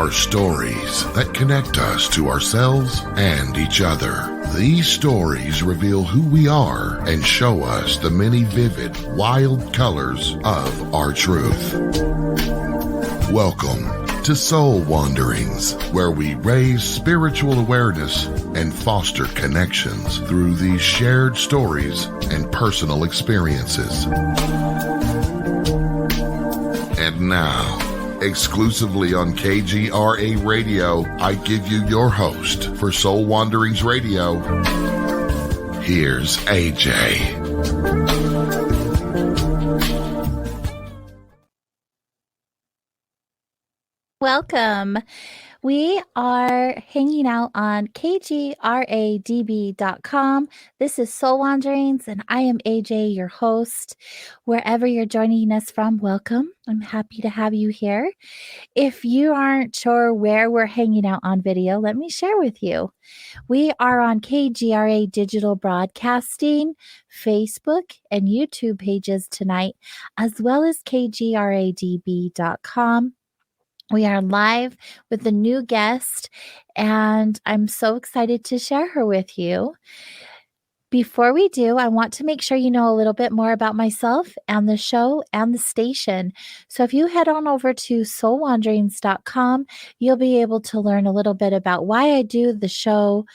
are stories that connect us to ourselves and each other. These stories reveal who we are and show us the many vivid, wild colors of our truth. Welcome to Soul Wanderings, where we raise spiritual awareness and foster connections through these shared stories and personal experiences. And now, exclusively on KGRA Radio, I give you your host for Soul Wanderings Radio. Here's AJ. Welcome. We are hanging out on kgradb.com. This is Soul Wanderings, and I am AJ, your host. Wherever you're joining us from, welcome. I'm happy to have you here. If you aren't sure where we're hanging out on video, let me share with you. We are on KGRA Digital Broadcasting, Facebook, and YouTube pages tonight, as well as kgradb.com. We are live with a new guest, and I'm so excited to share her with you. Before we do, I want to make sure you know a little bit more about myself and the show and the station. So if you head on over to soulwanderings.com, you'll be able to learn a little bit about why I do the show,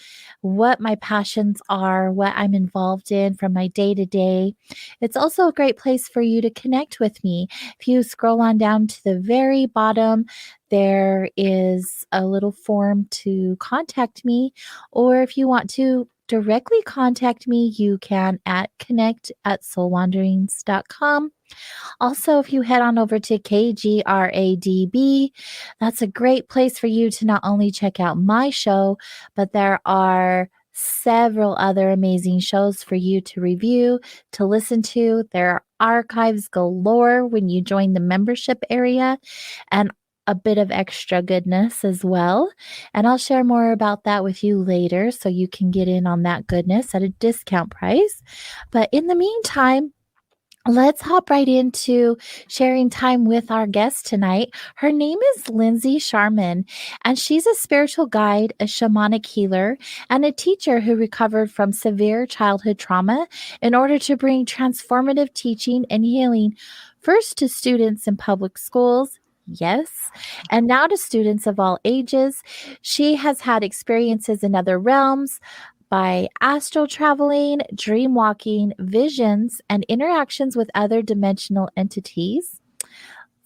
what my passions are, what I'm involved in from my day to day. It's also a great place for you to connect with me. If you scroll on down to the very bottom, there is a little form to contact me, or if you want to directly contact me, you can at connect@soulwanderings.com. Also, if you head on over to KGRADB, that's a great place for you to not only check out my show, but there are several other amazing shows for you to review, to listen to. There are archives galore when you join the membership area, and a bit of extra goodness as well. And I'll share more about that with you later so you can get in on that goodness at a discount price. But in the meantime, let's hop right into sharing time with our guest tonight. Her name is Lindsey Scharmyn, and she's a spiritual guide, a shamanic healer, and a teacher who recovered from severe childhood trauma in order to bring transformative teaching and healing first to students in public schools, yes, and now to students of all ages. She has had experiences in other realms by astral traveling, dream walking, visions, and interactions with other dimensional entities.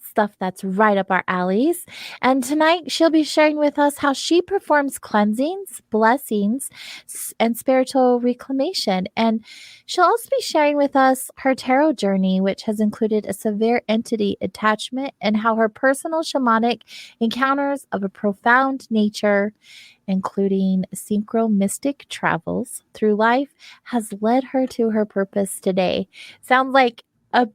Stuff that's right up our alleys. And tonight she'll be sharing with us how she performs cleansings, blessings, and spiritual reclamation. And she'll also be sharing with us her tarot journey, which has included a severe entity attachment, and how her personal shamanic encounters of a profound nature, including synchro mystic travels through life, has led her to her purpose today. Sounds like a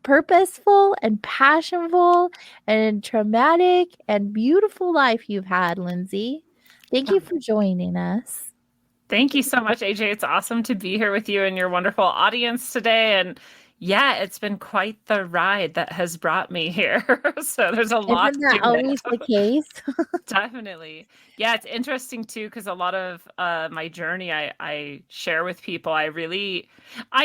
purposeful and passionful and traumatic and beautiful life you've had, Lindsey. Thank you for joining us. Thank you so much, AJ. It's awesome to be here with you and your wonderful audience today. And yeah, it's been quite the ride that has brought me here. So there's a lot. Isn't that always the case? Definitely. Yeah, it's interesting too, because a lot of my journey I share with people. I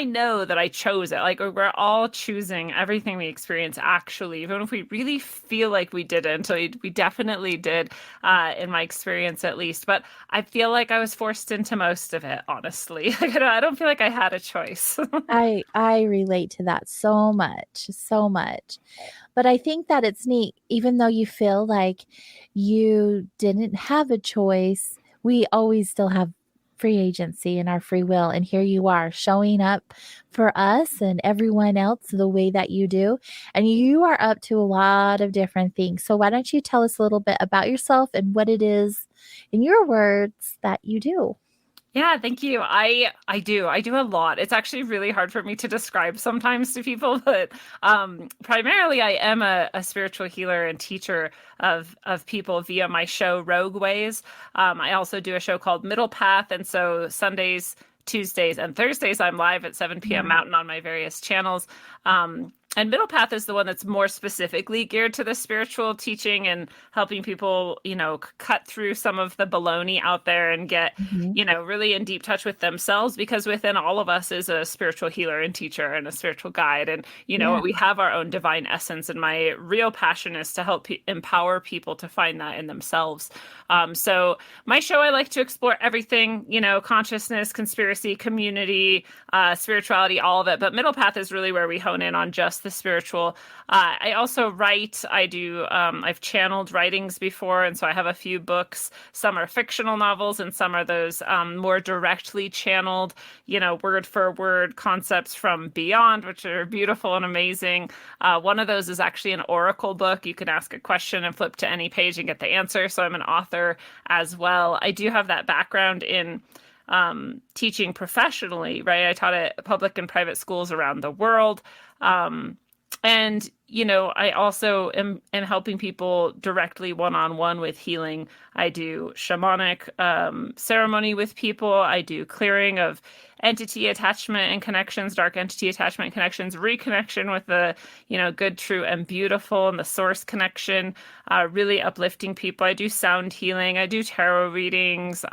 know that I chose it. Like, we're all choosing everything we experience, actually, even if we really feel like we didn't. We definitely did, in my experience at least. But I feel like I was forced into most of it, honestly. Like, I don't feel like I had a choice. I relate to that so much. But I think that it's neat, even though you feel like you didn't have a choice, we always still have free agency and our free will. And here you are showing up for us and everyone else the way that you do. And you are up to a lot of different things. So why don't you tell us a little bit about yourself and what it is, in your words, that you do? Yeah, thank you. I do a lot. It's actually really hard for me to describe sometimes to people, but primarily I am a spiritual healer and teacher of people via my show Rogue Ways. I also do a show called Middle Path, and so Sundays, Tuesdays, and Thursdays I'm live at 7 p.m. Mountain on my various channels. And Middle Path is the one that's more specifically geared to the spiritual teaching and helping people, cut through some of the baloney out there and get, Mhm. really in deep touch with themselves, because within all of us is a spiritual healer and teacher and a spiritual guide. And, Yeah. we have our own divine essence. And my real passion is to help empower people to find that in themselves. So my show, I like to explore everything, consciousness, conspiracy, community, spirituality, all of it. But Middle Path is really where we hone in on just the spiritual. I also write. I've channeled writings before, and so I have a few books. Some are fictional novels, and some are those more directly channeled, word for word concepts from beyond, which are beautiful and amazing. One of those is actually an oracle book. You can ask a question and flip to any page and get the answer. So I'm an author as well. I do have that background in teaching professionally, right? I taught at public and private schools around the world. And, I also am helping people directly one-on-one with healing. I do shamanic ceremony with people. I do clearing of entity attachment and connections, dark entity attachment and connections, reconnection with the, good, true, and beautiful, and the source connection, really uplifting people. I do sound healing. I do tarot readings.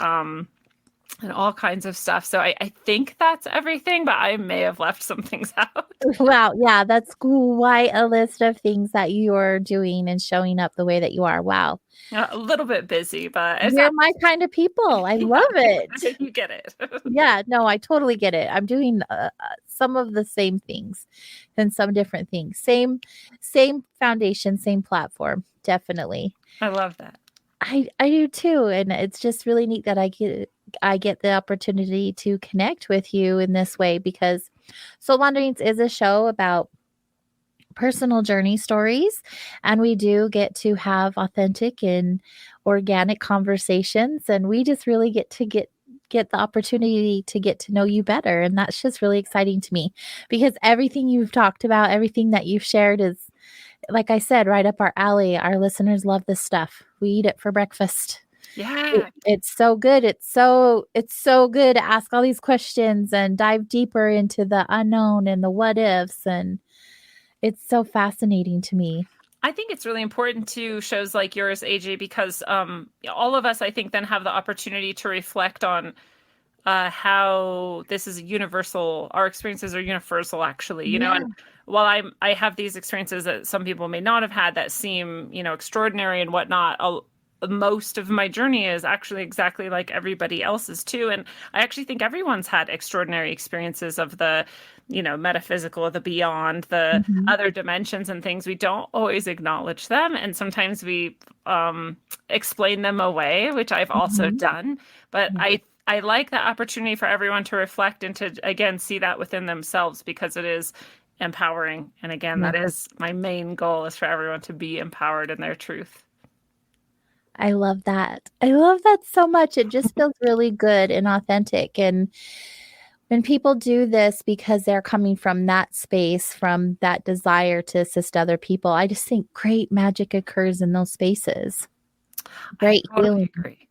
And all kinds of stuff. So I think that's everything, but I may have left some things out. Wow. Yeah, that's quite a list of things that you're doing and showing up the way that you are. Wow. A little bit busy, but You're my kind of people. I love it. You get it. Yeah, no, I totally get it. I'm doing some of the same things and some different things. Same foundation, same platform. Definitely. I love that. I do too, and it's just really neat that I get the opportunity to connect with you in this way, because Soul Wanderings is a show about personal journey stories, and we do get to have authentic and organic conversations, and we just really get the opportunity to get to know you better, and that's just really exciting to me, because everything you've talked about, everything that you've shared is, like I said, right up our alley. Our listeners love this stuff. We eat it for breakfast. Yeah. It's so good. It's so good to ask all these questions and dive deeper into the unknown and the what ifs, and it's so fascinating to me. I think it's really important to shows like yours, AJ, because all of us, I think, then have the opportunity to reflect on how this is universal. Our experiences are universal, actually, and while I have these experiences that some people may not have had that seem, extraordinary and whatnot, most of my journey is actually exactly like everybody else's too. And I actually think everyone's had extraordinary experiences of the, metaphysical, the beyond, the other dimensions and things. We don't always acknowledge them. And sometimes we explain them away, which I've also done. But I like the opportunity for everyone to reflect and to, again, see that within themselves, because it is empowering. And again, that is my main goal, is for everyone to be empowered in their truth. I love that. I love that so much. It just feels really good and authentic. And when people do this because they're coming from that space, from that desire to assist other people, I just think great magic occurs in those spaces. Great I totally healing. agree.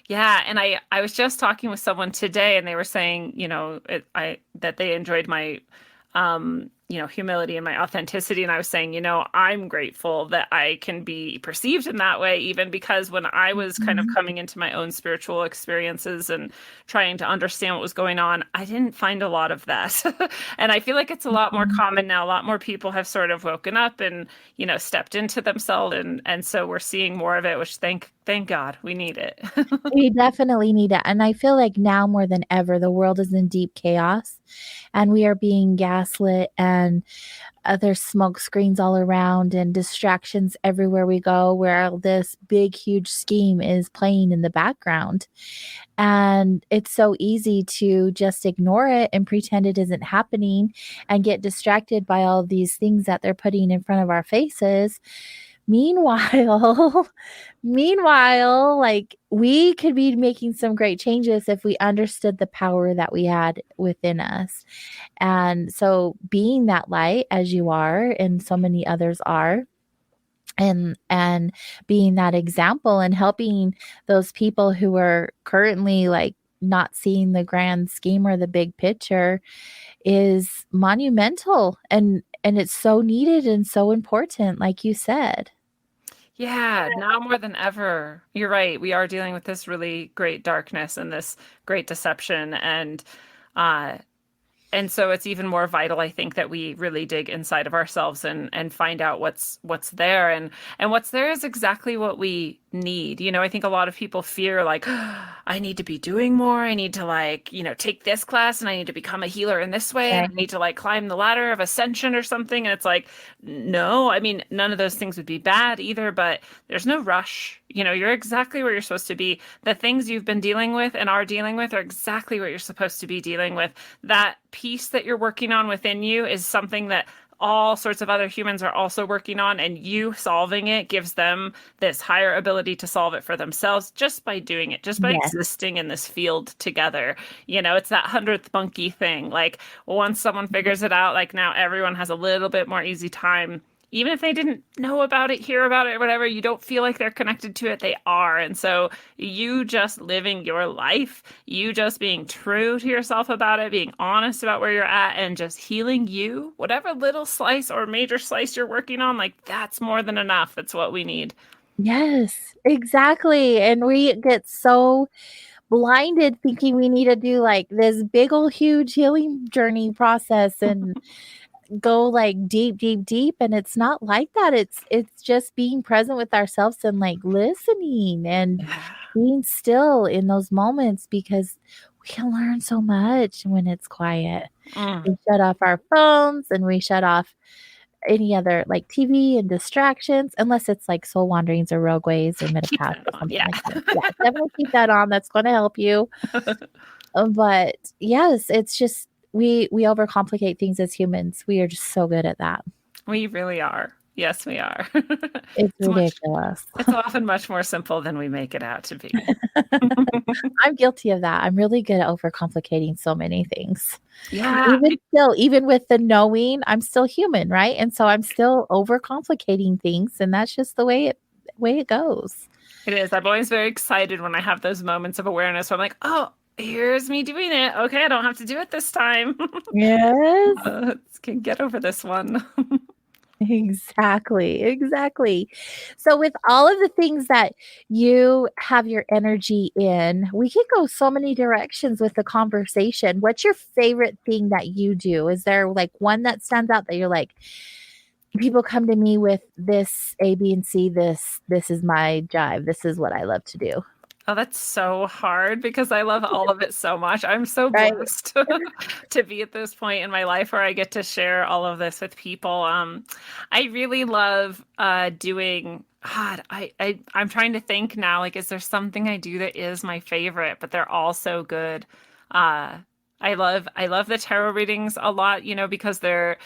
Yeah, and I was just talking with someone today, and they were saying, that they enjoyed my humility and my authenticity. And I was saying, I'm grateful that I can be perceived in that way, even because when I was kind of coming into my own spiritual experiences and trying to understand what was going on, I didn't find a lot of that. And I feel like it's a lot more common now. A lot more people have sort of woken up and, stepped into themselves. And so we're seeing more of it, which thank God, we need it. We definitely need it. And I feel like now more than ever, the world is in deep chaos, and we are being gaslit, and there's smoke screens all around and distractions everywhere we go, where this big, huge scheme is playing in the background. And it's so easy to just ignore it and pretend it isn't happening and get distracted by all these things that they're putting in front of our faces. Meanwhile, like, we could be making some great changes if we understood the power that we had within us. And so being that light, as you are and so many others are, and being that example and helping those people who are currently like not seeing the grand scheme or the big picture is monumental, and it's so needed and so important, like you said. Yeah, now more than ever. You're right. We are dealing with this really great darkness and this great deception, uh and so it's even more vital, I think, that we really dig inside of ourselves and find out what's there, and what's there is exactly what we need. I think a lot of people fear like, I need to be doing more. I need to like, take this class and I need to become a healer in this way and Right. I need to like climb the ladder of ascension or something. And it's like, no, I mean, none of those things would be bad either, but there's no rush. You're exactly where you're supposed to be. The things you've been dealing with and are dealing with are exactly what you're supposed to be dealing with. That peace that you're working on within you is something that all sorts of other humans are also working on, and you solving it gives them this higher ability to solve it for themselves just by doing it, just by Yes. existing in this field together. It's that 100th monkey thing. Like, once someone figures it out, like now everyone has a little bit more easy time. Even if they didn't know about it, hear about it, or whatever, you don't feel like they're connected to it, they are. And so you just living your life, you just being true to yourself about it, being honest about where you're at, and just healing you, whatever little slice or major slice you're working on, like that's more than enough. That's what we need. Yes, exactly, and we get so blinded thinking we need to do, like, this big old huge healing journey process and go, like, deep, deep, deep, and it's not like that. It's just being present with ourselves and, like, listening and Yeah. being still in those moments because we can learn so much when it's quiet. Mm. We shut off our phones and we shut off any other, like, TV and distractions, unless it's, like, Soul Wanderings or Rogue Ways or Keep Metapath that or on. something Yeah. like that. Yeah, definitely keep that on, that's gonna help you. But, yes, it's just we overcomplicate things as humans. We are just so good at that. We really are. Yes, we are. It's It's much, ridiculous. it's often much more simple than we make it out to be. I'm guilty of that. I'm really good at overcomplicating so many things. Yeah, Even still, even with the knowing, I'm still human, right? And so I'm still overcomplicating things, and that's just the way it goes. it is. I'm always very excited when I have those moments of awareness where I'm like, oh, here's me doing it. Okay, I don't have to do it this time. Yes. Can get over this one. Exactly, exactly. So with all of the things that you have your energy in, we could go so many directions with the conversation. What's your favorite thing that you do? Is there like one that stands out that you're like, people come to me with this A, B, and C, this is my jive. This is what I love to do. Oh, that's so hard because I love all of it so much. I'm so Right. blessed to be at this point in my life where I get to share all of this with people. I really love doing. God, I'm trying to think now. Like, is there something I do that is my favorite? But they're all so good. Uh, I love the tarot readings a lot. Because they're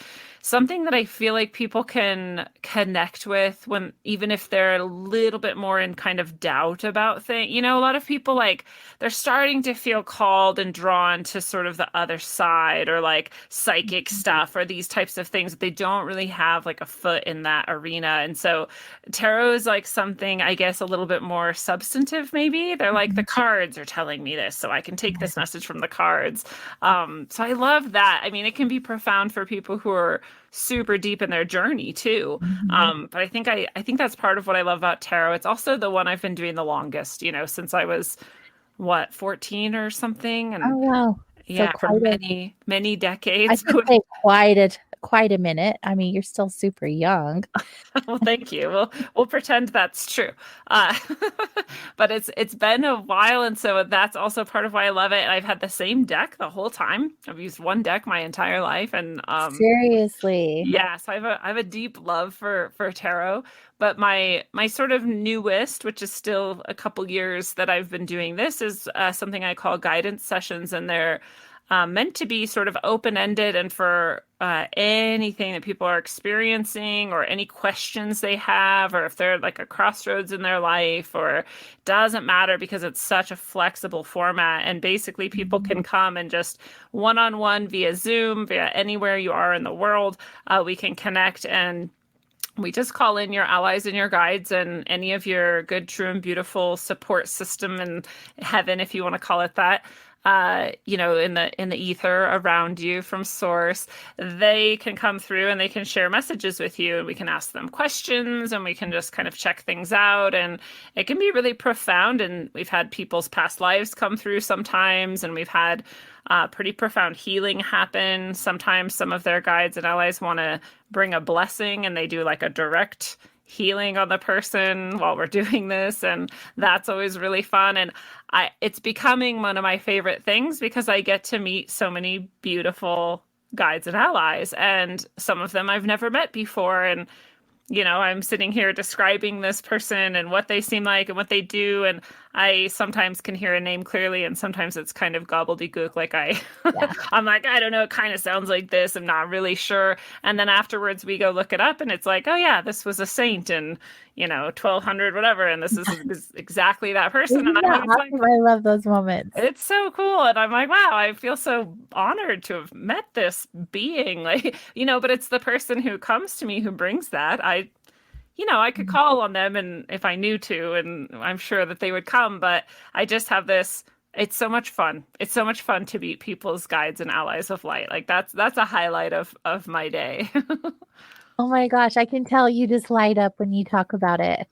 something that I feel like people can connect with when, even if they're a little bit more in kind of doubt about things. A lot of people like they're starting to feel called and drawn to sort of the other side or like psychic stuff or these types of things. They don't really have like a foot in that arena. And so tarot is like something, I guess, a little bit more substantive, maybe. They're like, the cards are telling me this, so I can take this message from the cards. So I love that. I mean, it can be profound for people who are super deep in their journey too. Mhm. But I think that's part of what I love about tarot. It's also the one I've been doing the longest, since I was 14 or something. Oh, And wow. So yeah, for many, many I decades. should say quite a minute. I mean, you're still super young. Well, thank you. We'll pretend that's true. Uh, but it's been a while, and so that's also part of why I love it. And I've had the same deck the whole time. I've used one deck my entire life, and Seriously. yeah, so I have a deep love for tarot. But my sort of newest, which is still a couple years that I've been doing this, is something I call guidance sessions, and they're meant to be sort of open-ended and for anything that people are experiencing or any questions they have, or if they're like a crossroads in their life, or doesn't matter because it's such a flexible format. And basically, people can come and just one-on-one via Zoom, via anywhere you are in the world, we can connect and We just call in your allies and your guides and any of your good, true, and beautiful support system in heaven, if you want to call it that. In the ether around you from source, they can come through and they can share messages with you, and we can ask them questions, and we can just kind of check things out, and it can be really profound. And we've had people's past lives come through sometimes, and we've had pretty profound healing happen. Sometimes some of their guides and allies want to bring a blessing, and they do like a direct healing on the person while we're doing this, and that's always really fun. And it's becoming one of my favorite things because I get to meet so many beautiful guides and allies, and some of them I've never met before. And I'm sitting here describing this person and what they seem like and what they do. And I sometimes can hear a name clearly, and sometimes it's kind of gobbledygook. Like I'm like, I don't know, it kind of sounds like this. I'm not really sure. And then afterwards we go look it up, and it's like, oh yeah, this was a saint in, 1200, whatever. And this is exactly that person. And I'm like, I love those moments. It's so cool. And I'm like, wow, I feel so honored to have met this being, but it's the person who comes to me who brings that. I could call on them, and if I knew to, and I'm sure that they would come, but I just have this, it's so much fun. It's so much fun to meet people's guides and allies of light. Like that's a highlight of my day. Oh my gosh, I can tell you just light up when you talk about it.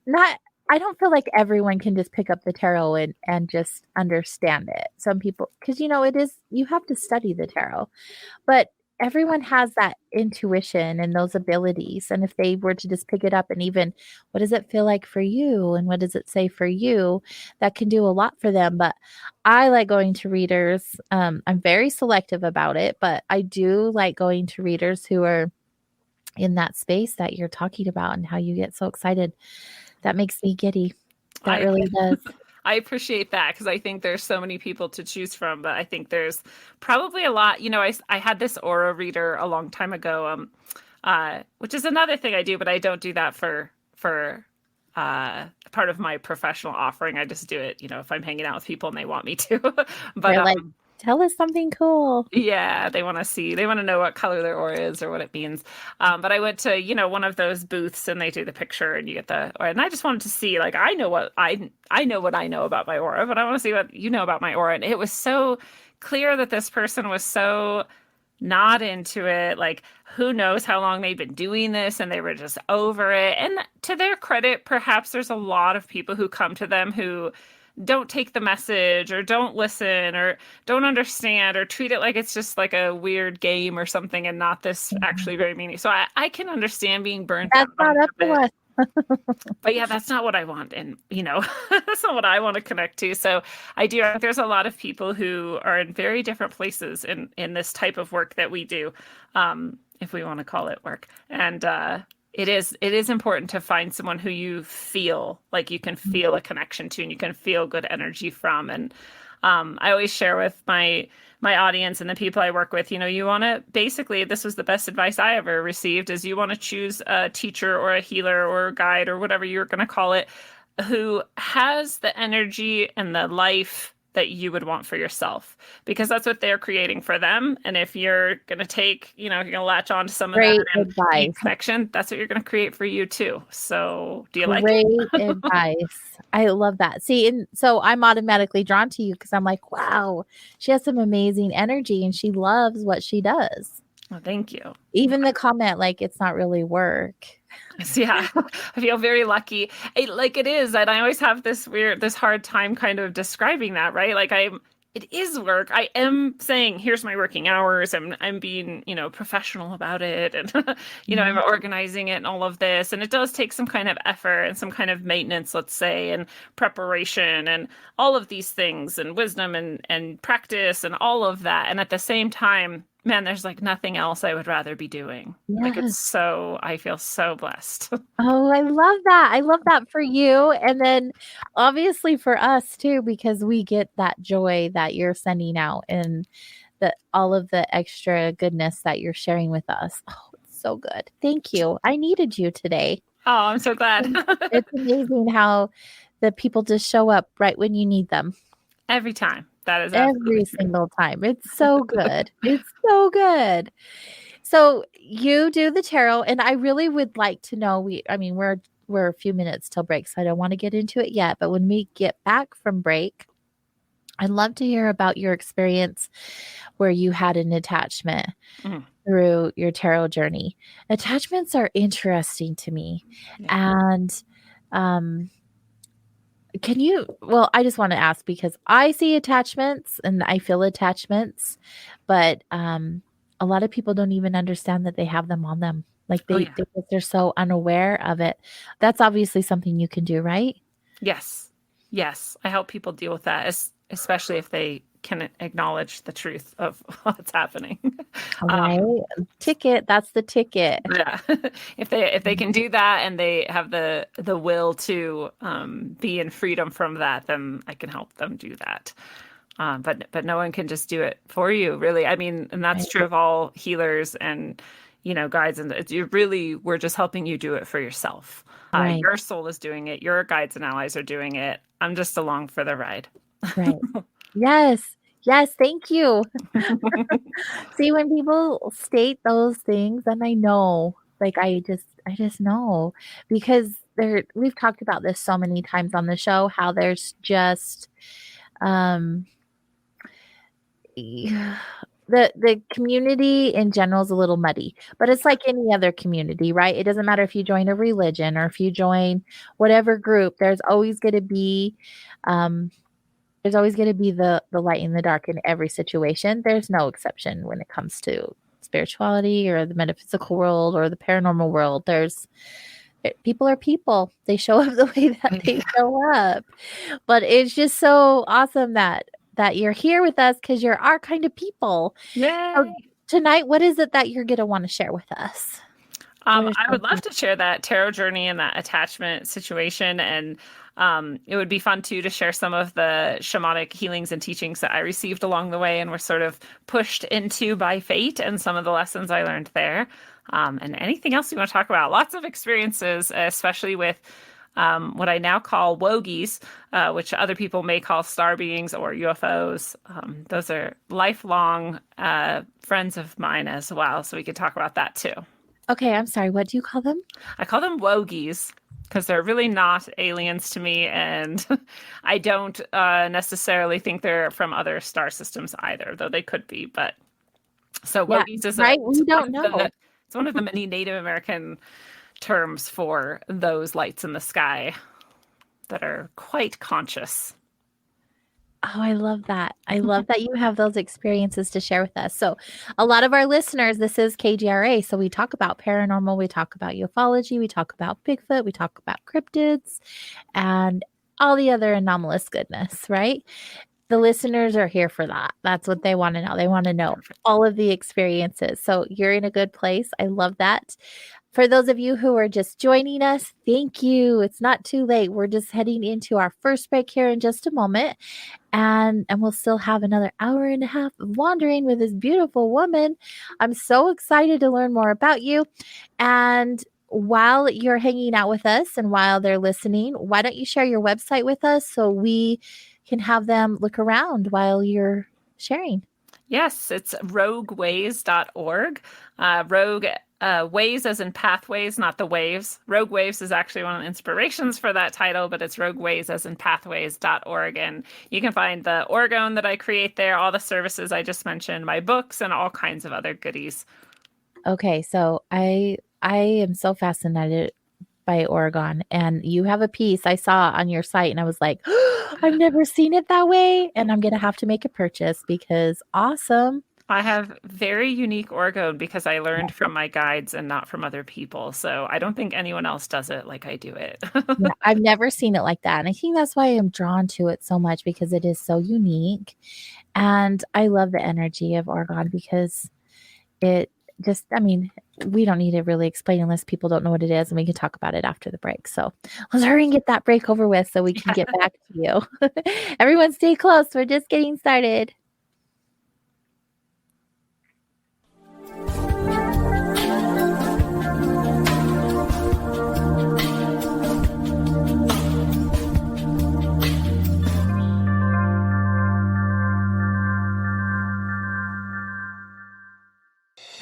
I don't feel like everyone can just pick up the tarot and just understand it. Some people, because you have to study the tarot, but everyone has that intuition and those abilities. And if they were to just pick it up and even, what does it feel like for you? And what does it say for you? That can do a lot for them. But I like going to readers. I'm very selective about it, but I do like going to readers who are in that space that you're talking about, and how you get so excited. That makes me giddy. That really does. I appreciate that, because I think there's so many people to choose from, but I think there's probably a lot. I had this aura reader a long time ago, which is another thing I do, but I don't do that for part of my professional offering. I just do it, if I'm hanging out with people and they want me to. But they're like, tell us something cool. Yeah, they want to know what color their aura is or what it means. But I went to, one of those booths, and they do the picture, and you get and I just wanted to see, like, I know what I know about my aura, but I want to see what you know about my aura. And it was so clear that this person was so not into it. Like, who knows how long they've been doing this, and they were just over it. And to their credit, perhaps there's a lot of people who come to them who don't take the message, or don't listen, or don't understand, or treat it like it's just like a weird game or something, and not this actually very meaning. So I can understand being burnt out. That's not up to us. But yeah, that's not what I want. And, that's not what I want to connect to. So I think there's a lot of people who are in very different places in this type of work that we do, if we want to call it work. And, it is important to find someone who you feel like you can feel a connection to, and you can feel good energy from. And I always share with my audience and the people I work with, you want to, basically, this was the best advice I ever received, is you want to choose a teacher or a healer or a guide or whatever you're going to call it, who has the energy and the life that you would want for yourself, because that's what they're creating for them. And if you're going to take, you're going to latch on to some of that advice, connection, that's what you're going to create for you too. So do you like it? Great advice. I love that. See, and so I'm automatically drawn to you because I'm like, wow, she has some amazing energy and she loves what she does. Well, thank you. Even the comment, like, it's not really work. Yeah, I feel very lucky. It is. And I always have this hard time kind of describing that, right? Like, it is work. I am saying, here's my working hours. I'm being, professional about it. And, I'm organizing it and all of this. And it does take some kind of effort and some kind of maintenance, let's say, and preparation and all of these things, and wisdom and practice and all of that. And at the same time, man, there's like nothing else I would rather be doing. Yes. I feel so blessed. Oh, I love that. I love that for you. And then obviously for us too, because we get that joy that you're sending out, and all of the extra goodness that you're sharing with us. Oh, it's so good. Thank you. I needed you today. Oh, I'm so glad. It's amazing how the people just show up right when you need them. Every time. That is every single time. It's so good. It's so good. So you do the tarot, and I really would like to know. We're a few minutes till break, so I don't want to get into it yet. But when we get back from break, I'd love to hear about your experience where you had an attachment through your tarot journey. Attachments are interesting to me. Yeah. And I just want to ask because I see attachments and I feel attachments, but a lot of people don't even understand that they have them on them. Like they're so unaware of it. That's obviously something you can do, right? Yes. Yes. I help people deal with that, especially if they can acknowledge the truth of what's happening. All right. Ticket. That's the ticket. Yeah. If they can do that and they have the will to be in freedom from that, then I can help them do that. But no one can just do it for you, really. I mean, and that's true of all healers and guides, and we're just helping you do it for yourself. Right. Your soul is doing it. Your guides and allies are doing it. I'm just along for the ride. Right. Yes. Yes. Thank you. See, when people state those things, then I know, like, I just know because we've talked about this so many times on the show, how there's just, the community in general is a little muddy, but it's like any other community, right? It doesn't matter if you join a religion or if you join whatever group, there's always going to be, the light in the dark in every situation. There's no exception when it comes to spirituality or the metaphysical world or the paranormal world. People are people. They show up the way that they show up. But it's just so awesome that you're here with us because you're our kind of people. Yay! So tonight, what is it that you're going to want to share with us? I would love to share that tarot journey and that attachment situation. And it would be fun, too, to share some of the shamanic healings and teachings that I received along the way and were sort of pushed into by fate and some of the lessons I learned there. And anything else you want to talk about. Lots of experiences, especially with what I now call wogies, which other people may call star beings or UFOs. Those are lifelong friends of mine as well. So we could talk about that, too. Okay, I'm sorry. What do you call them? I call them wogies because they're really not aliens to me, and I don't necessarily think they're from other star systems either, though they could be. But so wogies is right. We don't know. It's one of the many Native American terms for those lights in the sky that are quite conscious. Oh, I love that. I love that you have those experiences to share with us. So a lot of our listeners, this is KGRA. So we talk about paranormal, we talk about ufology, we talk about Bigfoot, we talk about cryptids and all the other anomalous goodness, right? The listeners are here for that. That's what they want to know. They want to know all of the experiences. So you're in a good place. I love that. For those of you who are just joining us, thank you. It's not too late. We're just heading into our first break here in just a moment. And we'll still have another hour and a half of wandering with this beautiful woman. I'm so excited to learn more about you. And while you're hanging out with us and while they're listening, why don't you share your website with us so we can have them look around while you're sharing? Yes, it's rogueways.org. Rogue ways as in pathways, not the waves. Rogue Waves is actually one of the inspirations for that title, but it's rogueways as in pathways.org. And you can find the orgone that I create there, all the services I just mentioned, my books, and all kinds of other goodies. Okay, so I am so fascinated by Oregon, and you have a piece I saw on your site, and I was like, oh, I've never seen it that way, and I'm gonna have to make a purchase because awesome. I have very unique orgone because I learned from my guides and not from other people. So I don't think anyone else does it like I do it. Yeah, I've never seen it like that. And I think that's why I'm drawn to it so much because it is so unique. And I love the energy of Oregon because it just, I mean, we don't need to really explain unless people don't know what it is, and we can talk about it after the break. So let's hurry and get that break over with so we can get back to you. Everyone stay close. We're just getting started.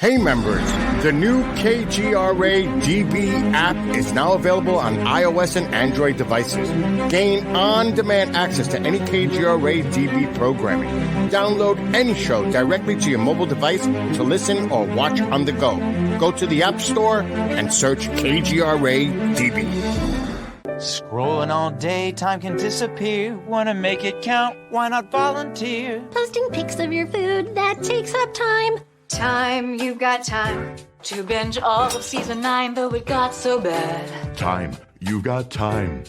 Hey members, the new KGRA DB app is now available on iOS and Android devices. Gain on-demand access to any KGRA DB programming. Download any show directly to your mobile device to listen or watch on the go. Go to the App Store and search KGRA DB. Scrolling all day, time can disappear. Wanna make it count? Why not volunteer? Posting pics of your food, that takes up time. Time, you've got time to binge all of season 9, though it got so bad. Time, you got time.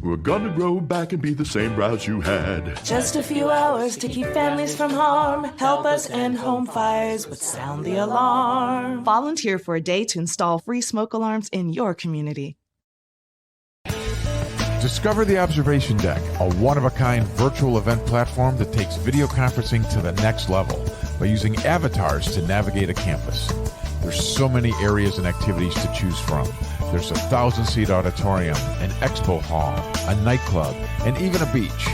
We're gonna grow back and be the same browse you had. Just a few hours to keep families from harm. Help us end home fires, but sound the alarm. Volunteer for a day to install free smoke alarms in your community. Discover the Observation Deck, a one-of-a-kind virtual event platform that takes video conferencing to the next level by using avatars to navigate a campus. There's so many areas and activities to choose from. There's a 1,000-seat auditorium, an expo hall, a nightclub, and even a beach.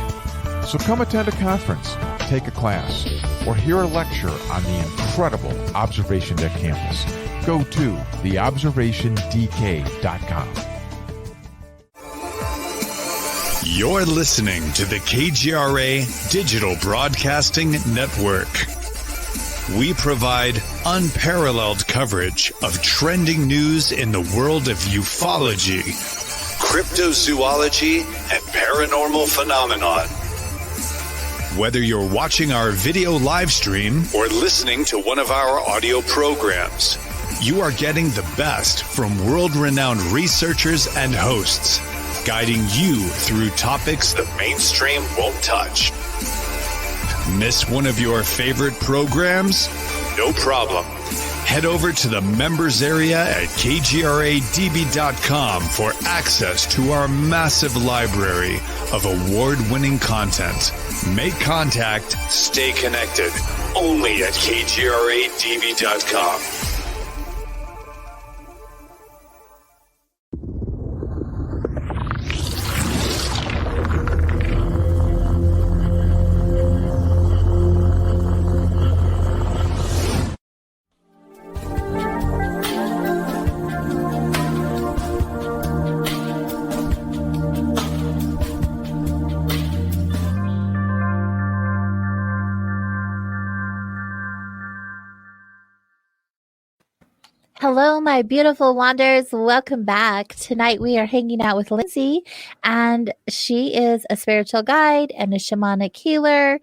So come attend a conference, take a class, or hear a lecture on the incredible Observation Deck campus. Go to theobservationdk.com. You're listening to the KGRA Digital Broadcasting Network. We provide unparalleled coverage of trending news in the world of ufology, cryptozoology, and paranormal phenomenon. Whether you're watching our video live stream or listening to one of our audio programs, you are getting the best from world-renowned researchers and hosts, guiding you through topics the mainstream won't touch. Miss one of your favorite programs? No problem. Head over to the members area at kgradb.com for access to our massive library of award-winning content. Make contact, stay connected, only at kgradb.com. Hello, my beautiful wanderers. Welcome back. Tonight we are hanging out with Lindsey, and she is a spiritual guide and a shamanic healer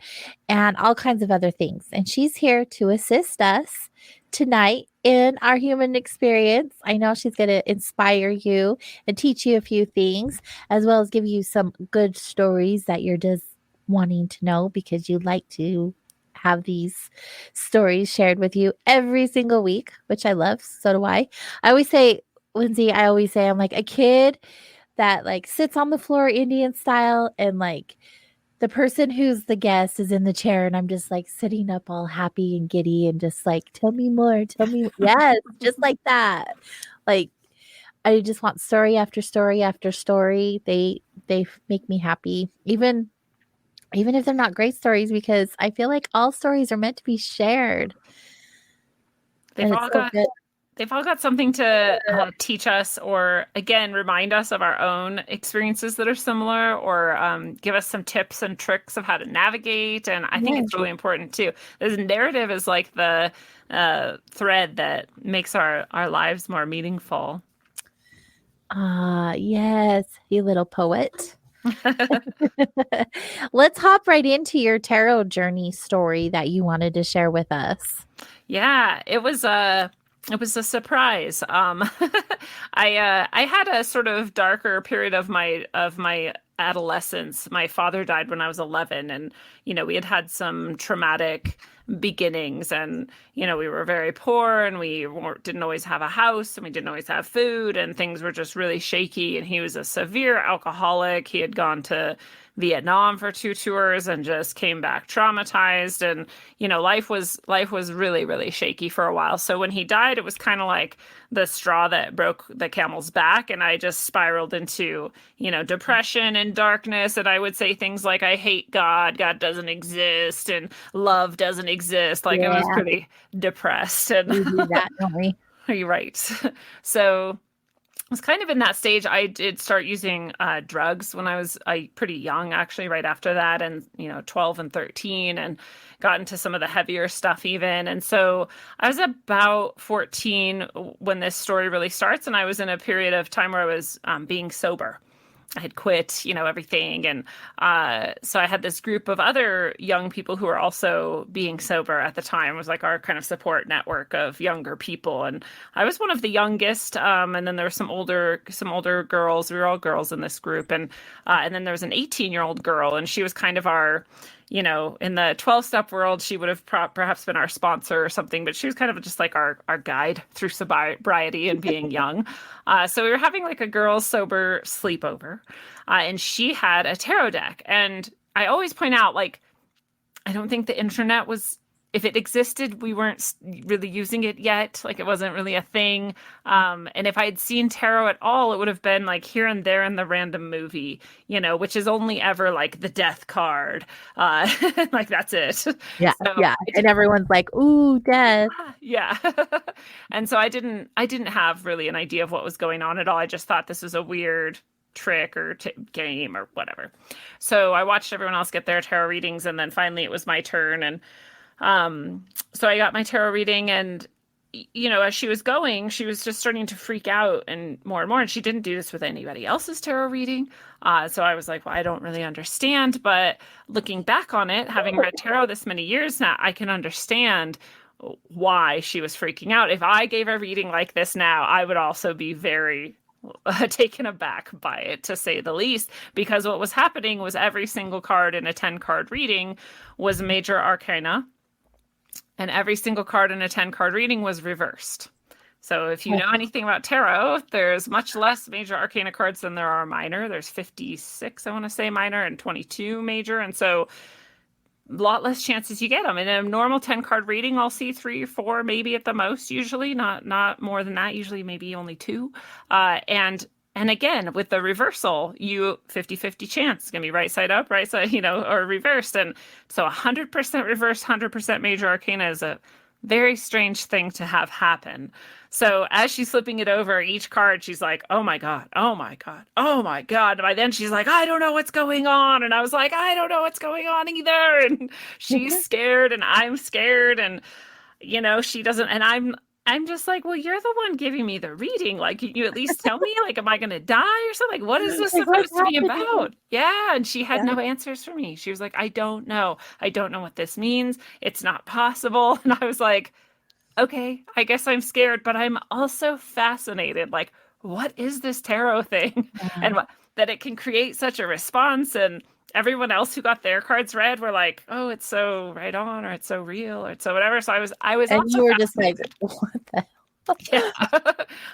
and all kinds of other things. And she's here to assist us tonight in our human experience. I know she's going to inspire you and teach you a few things, as well as give you some good stories that you're just wanting to know because you like to have these stories shared with you every single week, which I love. So do I. I always say, Lindsey, I'm like a kid that like sits on the floor Indian style, and like the person who's the guest is in the chair, and I'm just like sitting up all happy and giddy and just like, tell me more, tell me. Yes, just like that. Like I just want story after story after story. They make me happy. Even if they're not great stories, because I feel like all stories are meant to be shared. They've all got something to teach us, or again, remind us of our own experiences that are similar, or give us some tips and tricks of how to navigate. And I think it's really important too. This narrative is like the thread that makes our lives more meaningful. Yes, you little poet. Let's hop right into your tarot journey story that you wanted to share with us. Yeah, it was a surprise. I had a sort of darker period of my adolescence. My father died when I was 11, and we had some traumatic beginnings, and we were very poor, and we didn't always have a house, and we didn't always have food, and things were just really shaky. And he was a severe alcoholic. He had gone to Vietnam for 2 tours and just came back traumatized. And, life was really, really shaky for a while. So when he died, it was kind of like the straw that broke the camel's back. And I just spiraled into, depression and darkness. And I would say things like, I hate God, God doesn't exist, and love doesn't exist. Like, I was pretty depressed. And We do that, don't we? you're right. So I was kind of in that stage. I did start using drugs when I was pretty young, actually, right after that, and 12 and 13, and got into some of the heavier stuff even. And so I was about 14 when this story really starts, and I was in a period of time where I was being sober. I had quit, everything. And so I had this group of other young people who were also being sober at the time. It was like our kind of support network of younger people. And I was one of the youngest. And then there were some older girls. We were all girls in this group. And then there was an 18-year-old girl, and she was kind of our, in the 12-step world, she would have perhaps been our sponsor or something, but she was kind of just like our guide through sobriety and being young. So we were having like a girls' sober sleepover, and she had a tarot deck. And I always point out, like, I don't think the internet was, if it existed, we weren't really using it yet. Like, it wasn't really a thing. And if I had seen tarot at all, it would have been like here and there in the random movie, which is only ever like the death card. Like, that's it. Yeah. So Yeah. And everyone's like, ooh, death. Yeah. And so I didn't have really an idea of what was going on at all. I just thought this was a weird trick or game or whatever. So I watched everyone else get their tarot readings, and then finally it was my turn. And so I got my tarot reading, and, as she was going, she was just starting to freak out and more. And she didn't do this with anybody else's tarot reading. So I was like, well, I don't really understand. But looking back on it, having read tarot this many years now, I can understand why she was freaking out. If I gave a reading like this now, I would also be very taken aback by it, to say the least, because what was happening was every single card in a 10-card reading was a major arcana, and every single card in a 10-card reading was reversed. So if you know anything about tarot, there's much less major arcana cards than there are minor. There's 56, I want to say, minor, and 22 major. And so a lot less chances you get them. In a normal 10-card reading, I'll see 3 or 4, maybe at the most, usually, not more than that, usually maybe only 2. And again, with the reversal, 50-50 chance. It's going to be right side up, right side, or reversed. And so 100% reverse, 100% major arcana is a very strange thing to have happen. So as she's flipping it over, each card, she's like, oh my God, oh my God, oh my God. And by then she's like, I don't know what's going on. And I was like, I don't know what's going on either. And she's scared, and I'm scared. And, she doesn't, and I'm just like, well, you're the one giving me the reading. Like, can you at least tell me, like, am I going to die or something? Like, what is this supposed to be about? Yeah. And she had no answers for me. She was like, I don't know. I don't know what this means. It's not possible. And I was like, okay, I guess I'm scared, but I'm also fascinated. Like, what is this tarot thing? And that it can create such a response. And everyone else who got their cards read were like, oh, it's so right on, or it's so real, or it's so whatever. So I was And also you were just like, fascinated. what the hell? Yeah.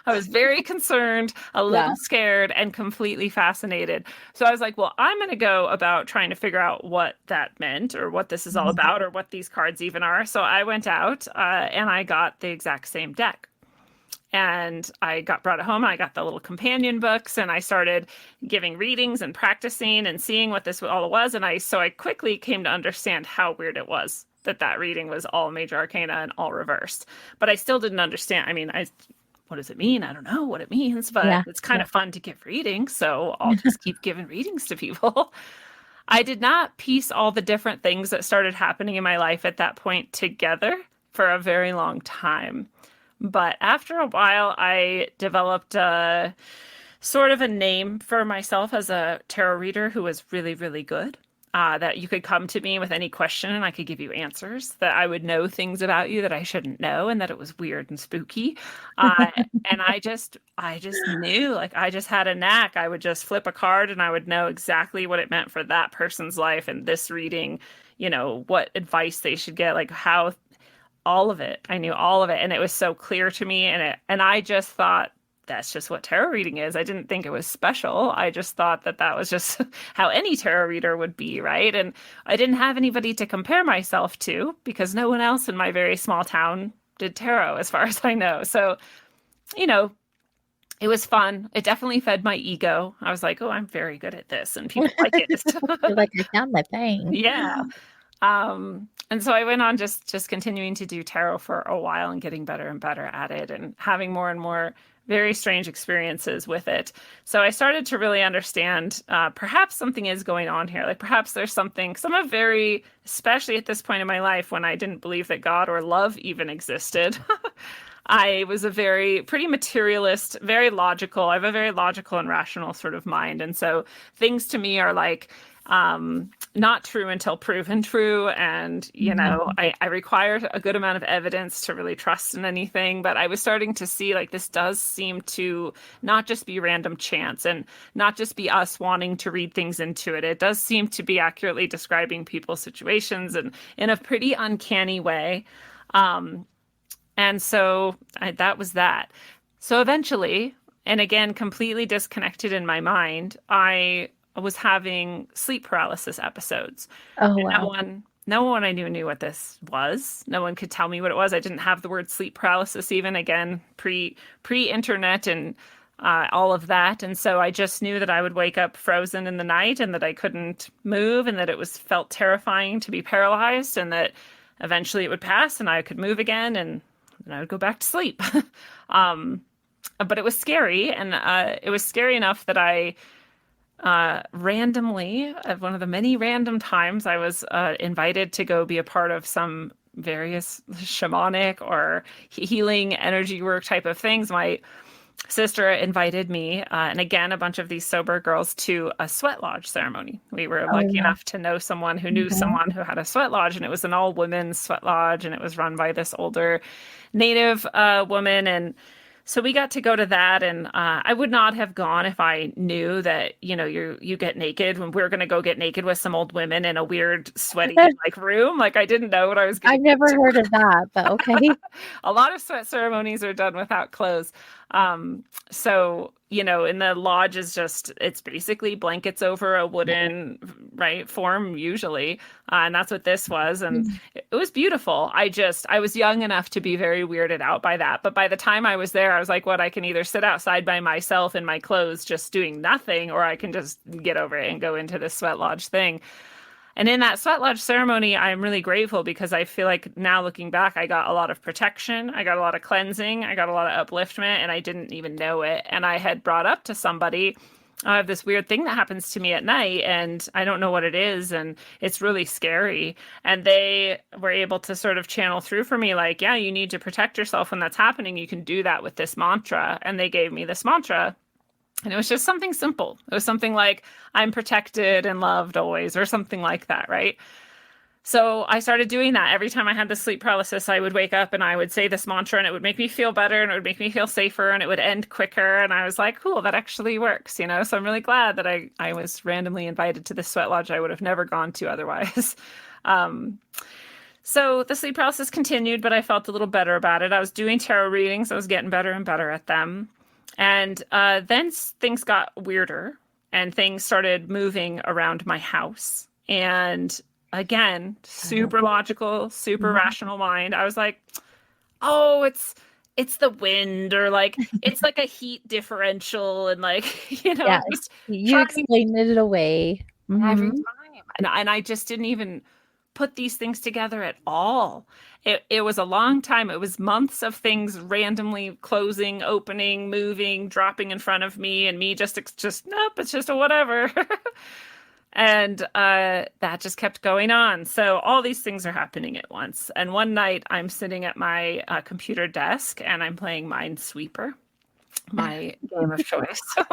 I was very concerned, a little scared, and completely fascinated. So I was like, well, I'm going to go about trying to figure out what that meant, or what this is all about, or what these cards even are. So I went out and I got the exact same deck. And I brought it home, and I got the little companion books, and I started giving readings and practicing and seeing what this all was. And I quickly came to understand how weird it was that reading was all major arcana and all reversed. But I still didn't understand. I mean, what does it mean? I don't know what it means, but it's kind of fun to give readings. So I'll just keep giving readings to people. I did not piece all the different things that started happening in my life at that point together for a very long time. But after a while, I developed a sort of a name for myself as a tarot reader who was really, really good. That you could come to me with any question and I could give you answers, that I would know things about you that I shouldn't know, and that it was weird and spooky. And I just knew, like, I just had a knack. I would just flip a card and I would know exactly what it meant for that person's life, and this reading, what advice they should get, like how, all of it. I knew all of it, and it was so clear to me. And I just thought that's just what tarot reading is. I didn't think it was special. I just thought that that was just how any tarot reader would be, right? And I didn't have anybody to compare myself to because no one else in my very small town did tarot, as far as I know. So, it was fun. It definitely fed my ego. I was like, oh, I'm very good at this, and people like it. You're like, I found my thing. Yeah. And so I went on just continuing to do tarot for a while and getting better and better at it and having more and more very strange experiences with it. So I started to really understand perhaps something is going on here. Like perhaps there's something, especially at this point in my life when I didn't believe that God or love even existed. I was pretty materialist, very logical. I have a very logical and rational sort of mind. And so things to me are like, not true until proven true. And, I require a good amount of evidence to really trust in anything. But I was starting to see like this does seem to not just be random chance and not just be us wanting to read things into it. It does seem to be accurately describing people's situations and in a pretty uncanny way. And so that was that. So eventually, and again, completely disconnected in my mind, I was having sleep paralysis episodes. Oh, wow. No one I knew what this was. No one could tell me what it was. I didn't have the word sleep paralysis even, again, pre-internet and all of that. And so I just knew that I would wake up frozen in the night and that I couldn't move and that it felt terrifying to be paralyzed and that eventually it would pass and I could move again and then I would go back to sleep. But it was scary, and it was scary enough that I randomly, at one of the many random times, I was invited to go be a part of some various shamanic or healing energy work type of things. My sister invited me, and again, a bunch of these sober girls, to a sweat lodge ceremony. We were lucky enough to know someone who knew someone who had a sweat lodge, and it was an all-women's sweat lodge, and it was run by this older Native woman. And so we got to go to that, and I would not have gone if I knew that, you get naked when we're going to go get naked with some old women in a weird, sweaty room. Like I didn't know what I was getting I've never into. heard of that, but okay. A lot of sweat ceremonies are done without clothes. So, in the lodge it's basically blankets over a wooden, form usually. And that's what this was. And it was beautiful. I was young enough to be very weirded out by that. But by the time I was there, I was like, I can either sit outside by myself in my clothes, just doing nothing, or I can just get over it and go into this sweat lodge thing. And in that sweat lodge ceremony, I'm really grateful because I feel like now looking back, I got a lot of protection. I got a lot of cleansing. I got a lot of upliftment, and I didn't even know it. And I had brought up to somebody, I have this weird thing that happens to me at night, and I don't know what it is, and it's really scary. And they were able to sort of channel through for me, like, yeah, you need to protect yourself when that's happening. You can do that with this mantra. And they gave me this mantra. And it was just something simple. It was something like, I'm protected and loved always, or something like that, right? So I started doing that. Every time I had the sleep paralysis, I would wake up and I would say this mantra, and it would make me feel better, and it would make me feel safer, and it would end quicker. And I was like, cool, that actually works, So I'm really glad that I was randomly invited to this sweat lodge I would have never gone to otherwise. So the sleep paralysis continued, but I felt a little better about it. I was doing tarot readings. I was getting better and better at them. And then things got weirder, and things started moving around my house. And again, super logical, super rational mind. I was like, oh, it's the wind, or like it's like a heat differential, and Yeah, you explained it away every time. And I just didn't even put these things together at all. It was a long time. It was months of things randomly closing, opening, moving, dropping in front of me, and me just nope, it's just a whatever. And that just kept going on. So all these things are happening at once. And one night I'm sitting at my computer desk and I'm playing Minesweeper, my game of choice. So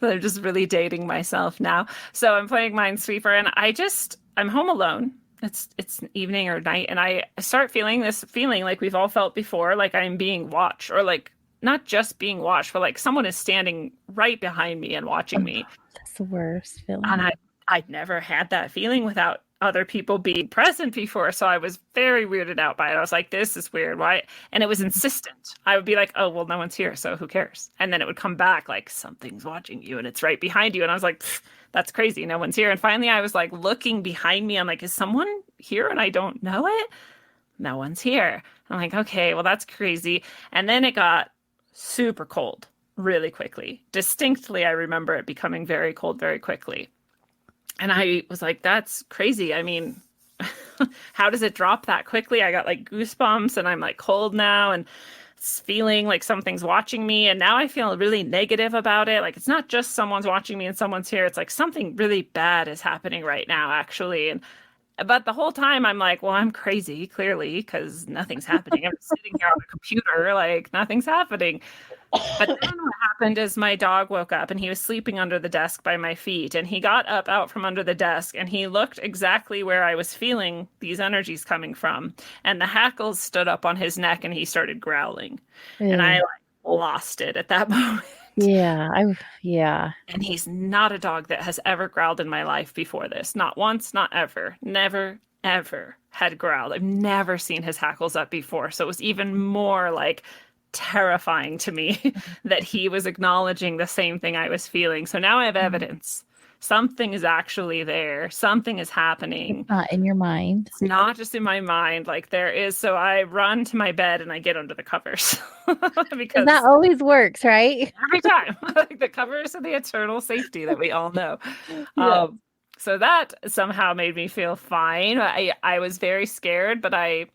I'm just really dating myself now. So I'm playing Minesweeper, and I'm home alone. It's evening or night, and I start feeling this feeling like we've all felt before, like I'm being watched, or like not just being watched, but like someone is standing right behind me and watching me. That's the worst feeling. And I'd never had that feeling without other people being present before. So I was very weirded out by it. I was like, this is weird. Why? And it was insistent. I would be like, oh, well, no one's here, so who cares? And then it would come back like, something's watching you and it's right behind you. And I was like, that's crazy. No one's here. And finally I was like looking behind me. I'm like, is someone here and I don't know it? No one's here. I'm like, okay, well, that's crazy. And then it got super cold really quickly. Distinctly, I remember it becoming very cold very quickly. And I was like, that's crazy. I mean, how does it drop that quickly? I got like goosebumps and I'm like cold now and it's feeling like something's watching me. And now I feel really negative about it. Like, it's not just someone's watching me and someone's here. It's like something really bad is happening right now, actually. But the whole time I'm like, well, I'm crazy, clearly, because nothing's happening. I'm sitting here on the computer, like nothing's happening. But then what happened is my dog woke up and he was sleeping under the desk by my feet. And he got up out from under the desk and he looked exactly where I was feeling these energies coming from. And the hackles stood up on his neck and he started growling. And I like lost it at that moment. Yeah. And he's not a dog that has ever growled in my life before this. Not once, not ever. Never, ever had growled. I've never seen his hackles up before. So it was even more like terrifying to me that he was acknowledging the same thing I was feeling. So now I have evidence. Something is actually there. Something is happening. It's not in your mind. It's not just in my mind. Like there is. So I run to my bed and I get under the covers. Because that always works, right? Every time. Like the covers are the eternal safety that we all know. Yeah. So that somehow made me feel fine. I was very scared, but I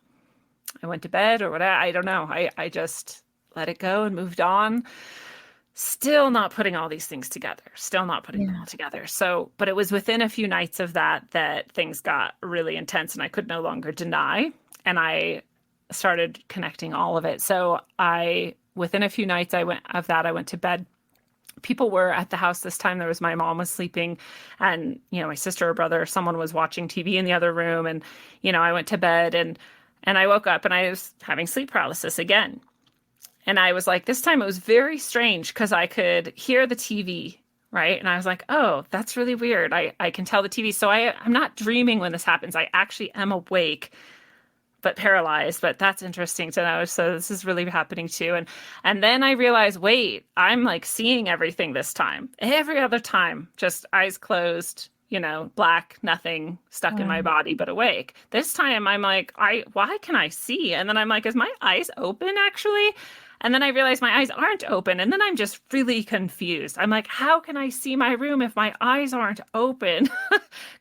went to bed or whatever. I don't know. I just let it go and moved on. Still not putting all these things together. Still not putting them all together. So, but it was within a few nights of that things got really intense and I could no longer deny. And I started connecting all of it. So within a few nights I went to bed. People were at the house this time. My mom was sleeping and, my sister or brother, someone was watching TV in the other room. And, I went to bed and I woke up and I was having sleep paralysis again. And I was like, this time it was very strange because I could hear the TV, right? And I was like, oh, that's really weird. I can tell the TV. So I'm not dreaming when this happens. I actually am awake, but paralyzed. But that's interesting to know. So this is really happening too. And then I realized, wait, I'm like seeing everything this time. Every other time, just eyes closed, black, nothing stuck in my body, but awake. This time I'm like, why can I see? And then I'm like, is my eyes open actually? And then I realized my eyes aren't open. And then I'm just really confused. I'm like, how can I see my room if my eyes aren't open?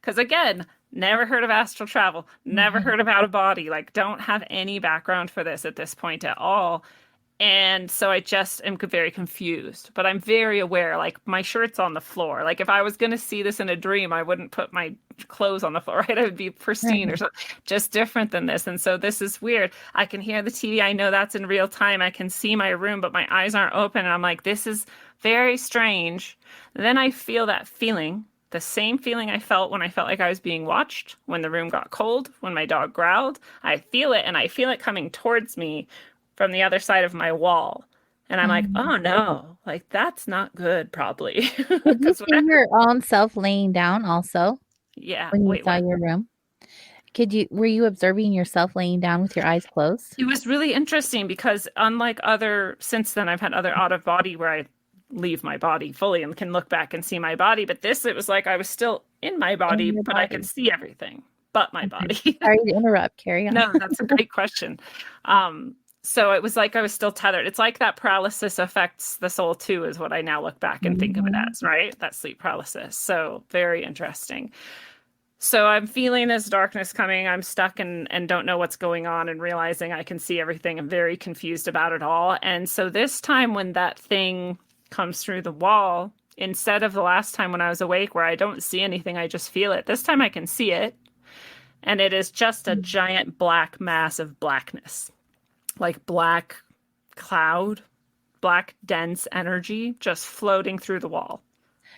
Because again, never heard of astral travel, never heard of out of body, like don't have any background for this at this point at all. And so I just am very confused, but I'm very aware, like my shirt's on the floor. Like if I was going to see this in a dream, I wouldn't put my clothes on the floor, right? I would be pristine or something, just different than this. And so this is weird. I can hear the TV. I know that's in real time. I can see my room, but my eyes aren't open. And I'm like, this is very strange. Then I feel that feeling, the same feeling I felt when I felt like I was being watched, when the room got cold, when my dog growled. I feel it, and I feel it coming towards me from the other side of my wall. And I'm like, oh no, like that's not good probably. Did you see your own self laying down also? Yeah. When you saw your room? Were you observing yourself laying down with your eyes closed? It was really interesting because unlike since then I've had other out of body where I leave my body fully and can look back and see my body. But it was like I was still in my body, but I could see everything but my body. Sorry to interrupt. Carry on. No, that's a great question. So it was like I was still tethered. It's like that paralysis affects the soul too, is what I now look back and think of it as, right? That sleep paralysis. So very interesting. So I'm feeling this darkness coming. I'm stuck and don't know what's going on and realizing I can see everything. I'm very confused about it all. And so this time when that thing comes through the wall, instead of the last time when I was awake where I don't see anything, I just feel it. This time I can see it. And it is just a giant black mass of blackness. Like black cloud, black dense energy just floating through the wall.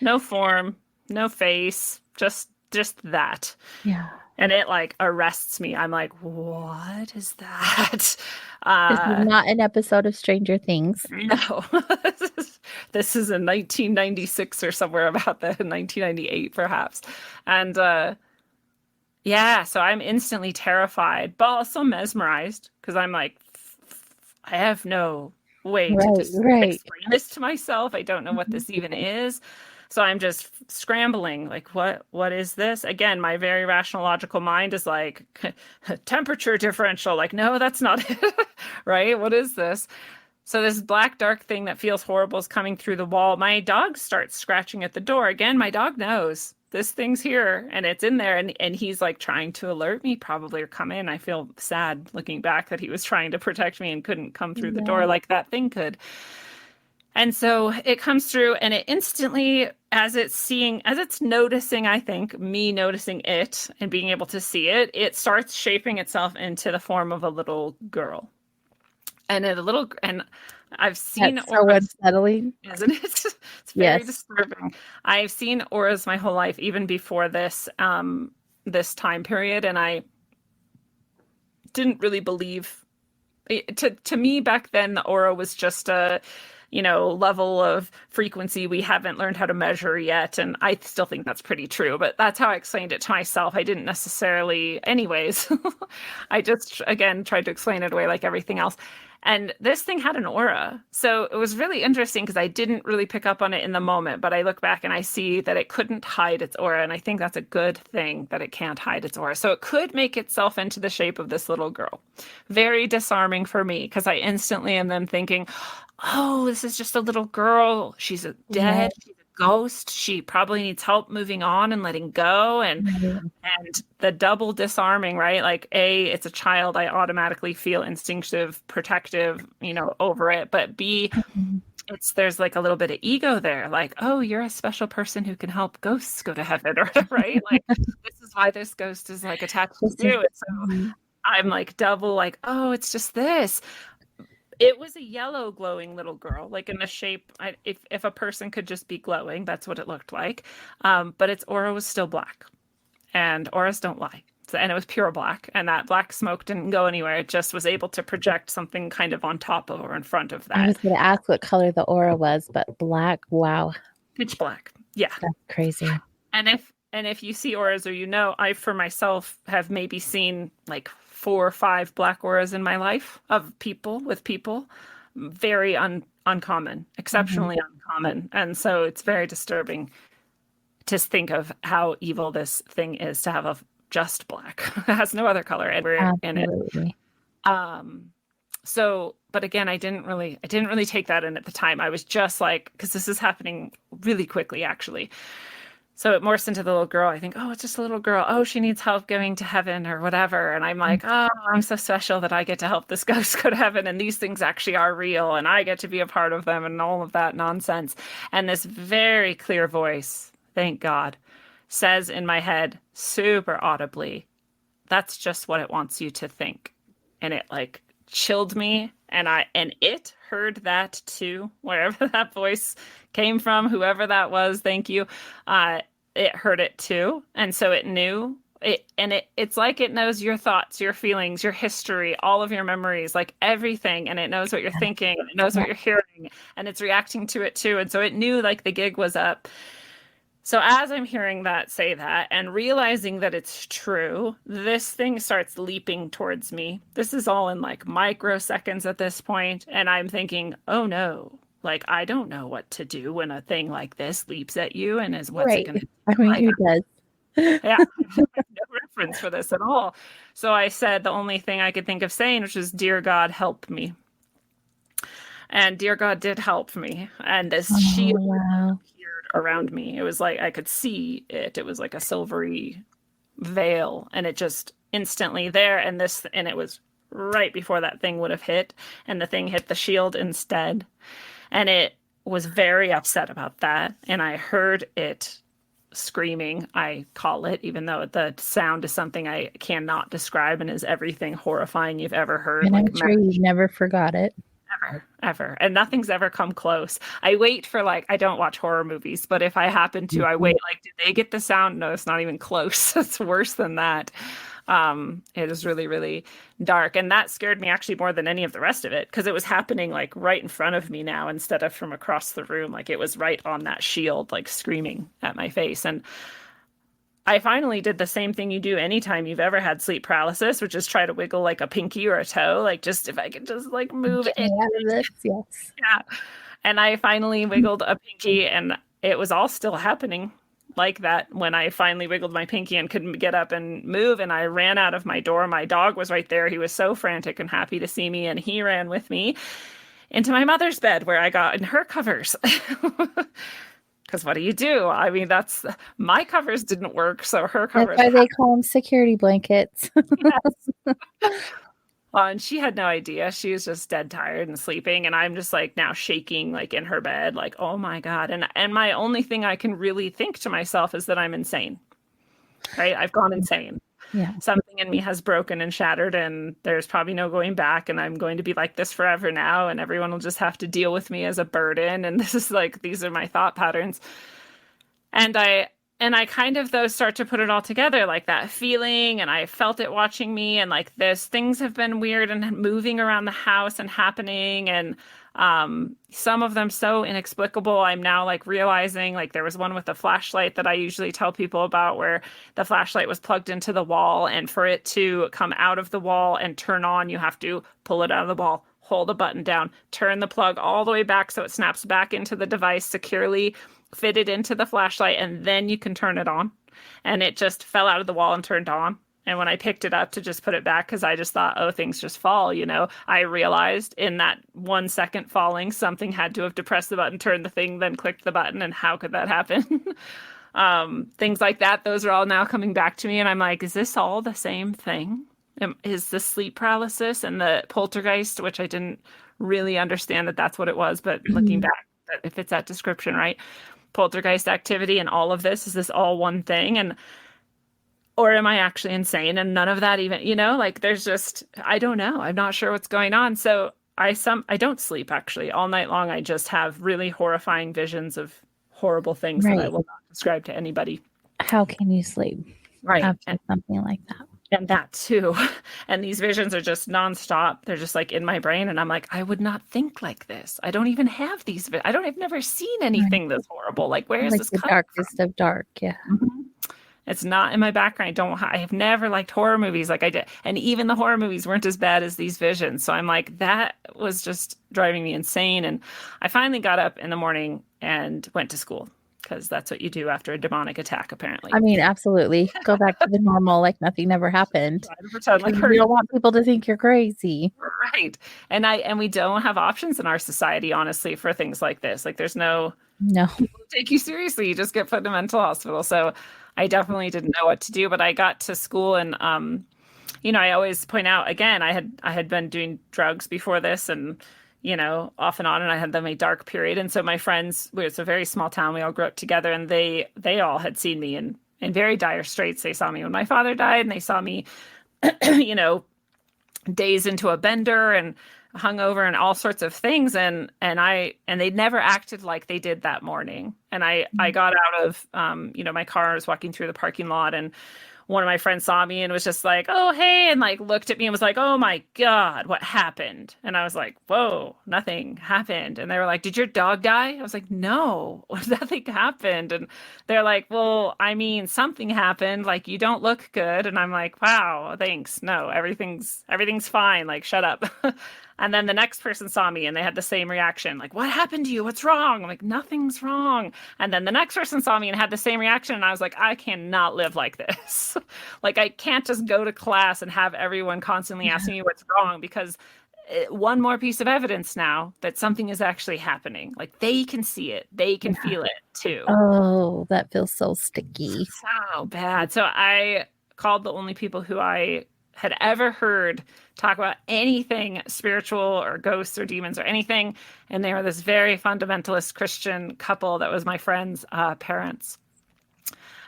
No form, no face, just that. Yeah. And it like arrests me. I'm like, what is that? This is not an episode of Stranger Things. No. This is in 1996 or somewhere about that, 1998 perhaps. And Yeah, so I'm instantly terrified, but also mesmerized because I'm like, I have no way to Right, just right. explain this to myself. I don't know what this even is. So I'm just scrambling, like, what is this? Again, my very rational, logical mind is like, temperature differential. Like, no, that's not it. Right? What is this? So this black dark thing that feels horrible is coming through the wall. My dog starts scratching at the door. Again, my dog knows this thing's here and it's in there, and he's like trying to alert me probably or come in. I feel sad looking back that he was trying to protect me and couldn't come through the door like that thing could. And so it comes through and it instantly, as it's noticing, I think, me noticing it and being able to see it, it starts shaping itself into the form of a little girl. And I've seen That's so auras, unsettling. isn't it? It's very Yes. disturbing. I've seen auras my whole life, even before this this time period, and I didn't really believe to me back then the aura was just a level of frequency we haven't learned how to measure yet, and I still think that's pretty true, but that's how I explained it to myself. I didn't necessarily anyways. I just again tried to explain it away like everything else. And this thing had an aura. So it was really interesting because I didn't really pick up on it in the moment, but I look back and I see that it couldn't hide its aura. And I think that's a good thing that it can't hide its aura. So it could make itself into the shape of this little girl. Very disarming for me because I instantly am then thinking, oh, this is just a little girl. She's dead. She's a ghost. She probably needs help moving on and letting go. And the double disarming, right? Like it's a child. I automatically feel instinctive, protective, over it. But B, there's like a little bit of ego there. Like, oh, you're a special person who can help ghosts go to heaven, or right? Like this is why this ghost is like attached to you. And so I'm like double like, oh, it's just this. It was a yellow glowing little girl, like in the shape. If a person could just be glowing, that's what it looked like. But its aura was still black, and auras don't lie. And it was pure black, and that black smoke didn't go anywhere. It just was able to project something kind of on top of or in front of that. I was going to ask what color the aura was, but black. Wow, pitch black. Yeah, that's crazy. And if you see auras, or I for myself have maybe seen like 4 or 5 black auras in my life of people, very uncommon, exceptionally uncommon. And so it's very disturbing to think of how evil this thing is to have a just black. It has no other color and we're in it. So, but again, I didn't really take that in at the time. I was just like, because this is happening really quickly, actually. So it morphs into the little girl. I think, oh, it's just a little girl. Oh, she needs help going to heaven or whatever. And I'm like, oh, I'm so special that I get to help this ghost go to heaven. And these things actually are real. And I get to be a part of them and all of that nonsense. And this very clear voice, thank God, says in my head, super audibly, that's just what it wants you to think. And it like chilled me. And it heard that too, wherever that voice came from, whoever that was, thank you. It heard it too. And so it knew it. And it's like it knows your thoughts, your feelings, your history, all of your memories, like everything. And it knows what you're thinking. It knows what you're hearing. And it's reacting to it too. And so it knew like the gig was up. So as I'm hearing that say that and realizing that it's true, this thing starts leaping towards me. This is all in like microseconds at this point. And I'm thinking, oh no, like, I don't know what to do when a thing like this leaps at you and is what's it going to do? I mean, who does? Yeah, I have no reference for this at all. So I said the only thing I could think of saying, which is, dear God, help me. And dear God did help me. And this shield appeared around me. It was like I could see it. It was like a silvery veil. And it just instantly there. And it was right before that thing would have hit. And the thing hit the shield instead. And it was very upset about that. And I heard it screaming, I call it, even though the sound is something I cannot describe and is everything horrifying you've ever heard. And I'm sure you never forgot it. Ever. And nothing's ever come close. I wait for I don't watch horror movies, but if I happen to, I wait, did they get the sound? No, it's not even close. It's worse than that. It is really, really dark. And that scared me actually more than any of the rest of it, because it was happening right in front of me now instead of from across the room. It was right on that shield, screaming at my face. And I finally did the same thing you do anytime you've ever had sleep paralysis, which is try to wiggle like a pinky or a toe. Like, just if I could just like move Get me it. out of this. Yes. Yeah. And I finally wiggled a pinky, and it was all still happening like that when I finally wiggled my pinky and couldn't get up and move. And I ran out of my door. My dog was right there. He was so frantic and happy to see me. And he ran with me into my mother's bed where I got in her covers. Because what do you do? I mean, my covers didn't work. So her covers. That's why they call them security blankets. Yes. And she had no idea. She was just dead tired and sleeping. And I'm just like now shaking like in her bed, like, oh my God. And my only thing I can really think to myself is that I'm insane. Right? I've gone insane. Yeah. Something in me has broken and shattered, and there's probably no going back. And I'm going to be like this forever now. And everyone will just have to deal with me as a burden. And this is like, these are my thought patterns. And I kind of, though, start to put it all together, like that feeling, and I felt it watching me, and like this, things have been weird and moving around the house and happening, and some of them so inexplicable. I'm now like realizing, like there was one with a flashlight that I usually tell people about where the flashlight was plugged into the wall, and for it to come out of the wall and turn on, you have to pull it out of the wall, hold a button down, turn the plug all the way back so it snaps back into the device securely, fit it into the flashlight, and then you can turn it on. And it just fell out of the wall and turned on. And when I picked it up to just put it back, because I just thought, oh, things just fall, I realized in that 1 second falling, something had to have depressed the button, turned the thing, then clicked the button. And how could that happen? Things like that. Those are all now coming back to me. And I'm like, is this all the same thing? Is the sleep paralysis and the poltergeist, which I didn't really understand that that's what it was, but looking back, if it's that description, right? Poltergeist activity and all of this, is this all one thing? Or am I actually insane? And none of that even, like there's just, I don't know. I'm not sure what's going on. So I don't sleep actually all night long. I just have really horrifying visions of horrible things that I will not describe to anybody. How can you sleep? Right. After something like that. And that too. And these visions are just nonstop. They're just like in my brain. And I'm like, I would not think like this. I don't even have these. I've never seen anything this horrible. Like, where is like this the coming darkest from? of dark? Yeah. Mm-hmm. It's not in my background. I have never liked horror movies like I did. And even the horror movies weren't as bad as these visions. So I'm like, that was just driving me insane. And I finally got up in the morning and went to school, because that's what you do after a demonic attack, apparently. I mean, absolutely. Go back to the normal, like nothing never happened. Pretend like you don't want people to think you're crazy. Right. And we don't have options in our society, honestly, for things like this. Like there's no people take you seriously. You just get put in a mental hospital. So I definitely didn't know what to do, but I got to school and, I always point out again, I had been doing drugs before this and, off and on, and I had them a dark period. And so my friends, it's a very small town. We all grew up together, and they all had seen me in very dire straits. They saw me when my father died, and they saw me, days into a bender and hungover and all sorts of things. And they never acted like they did that morning. And I got out of, my car. I was walking through the parking lot, and one of my friends saw me and was just like, oh, hey, and like looked at me and was like, oh my God, what happened? And I was like, whoa, nothing happened. And they were like, did your dog die? I was like, no, nothing happened. And they're like, well, I mean, something happened. Like, you don't look good. And I'm like, wow, thanks. No, everything's fine. Like, shut up. And then the next person saw me and they had the same reaction. Like, what happened to you? What's wrong? I'm like, nothing's wrong. And then the next person saw me and had the same reaction. And I was like, I cannot live like this. Like, I can't just go to class and have everyone constantly asking me what's wrong, because one more piece of evidence now that something is actually happening. Like, they can see it. They can feel it too. Oh, that feels so sticky. So bad. So I called the only people who I had ever heard talk about anything spiritual or ghosts or demons or anything. And they were this very fundamentalist Christian couple that was my friend's parents.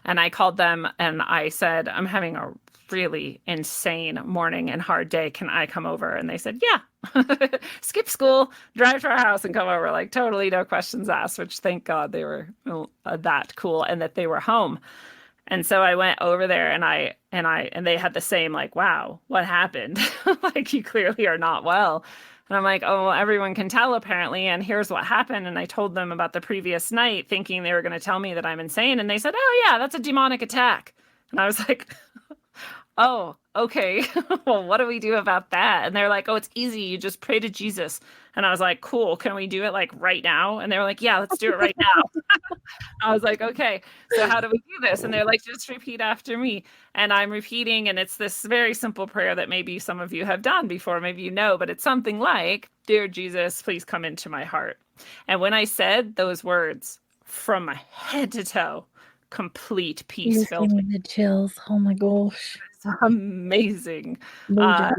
And I called them and I said, I'm having a really insane morning and hard day. Can I come over? And they said, yeah, skip school, drive to our house and come over. Like, totally no questions asked, which thank God they were that cool and that they were home. And so I went over there and they had the same, like, wow, what happened? Like, you clearly are not well. And I'm like, oh, well, everyone can tell apparently. And here's what happened. And I told them about the previous night, thinking they were going to tell me that I'm insane. And they said, oh yeah, that's a demonic attack. And I was like, oh, okay. Well, what do we do about that? And they're like, oh, it's easy. You just pray to Jesus. And I was like, cool. Can we do it like right now? And they were like, yeah, let's do it right now. I was like, okay, so how do we do this? And they're like, just repeat after me. And I'm repeating, and it's this very simple prayer that maybe some of you have done before, maybe you know, but it's something like, dear Jesus, please come into my heart. And when I said those words, from my head to toe, complete peace filled me. The chills. Oh my gosh. It's amazing. I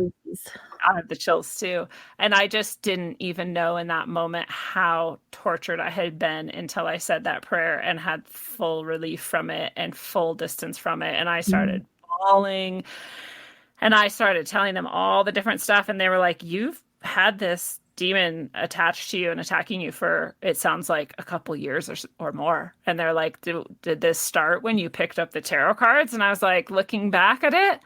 have the chills too. And I just didn't even know in that moment how tortured I had been until I said that prayer and had full relief from it and full distance from it. And I started bawling, and I started telling them all the different stuff. And they were like, you've had this demon attached to you and attacking you for, it sounds like, a couple years or more. And they're like, did this start when you picked up the tarot cards? And I was like, looking back at it,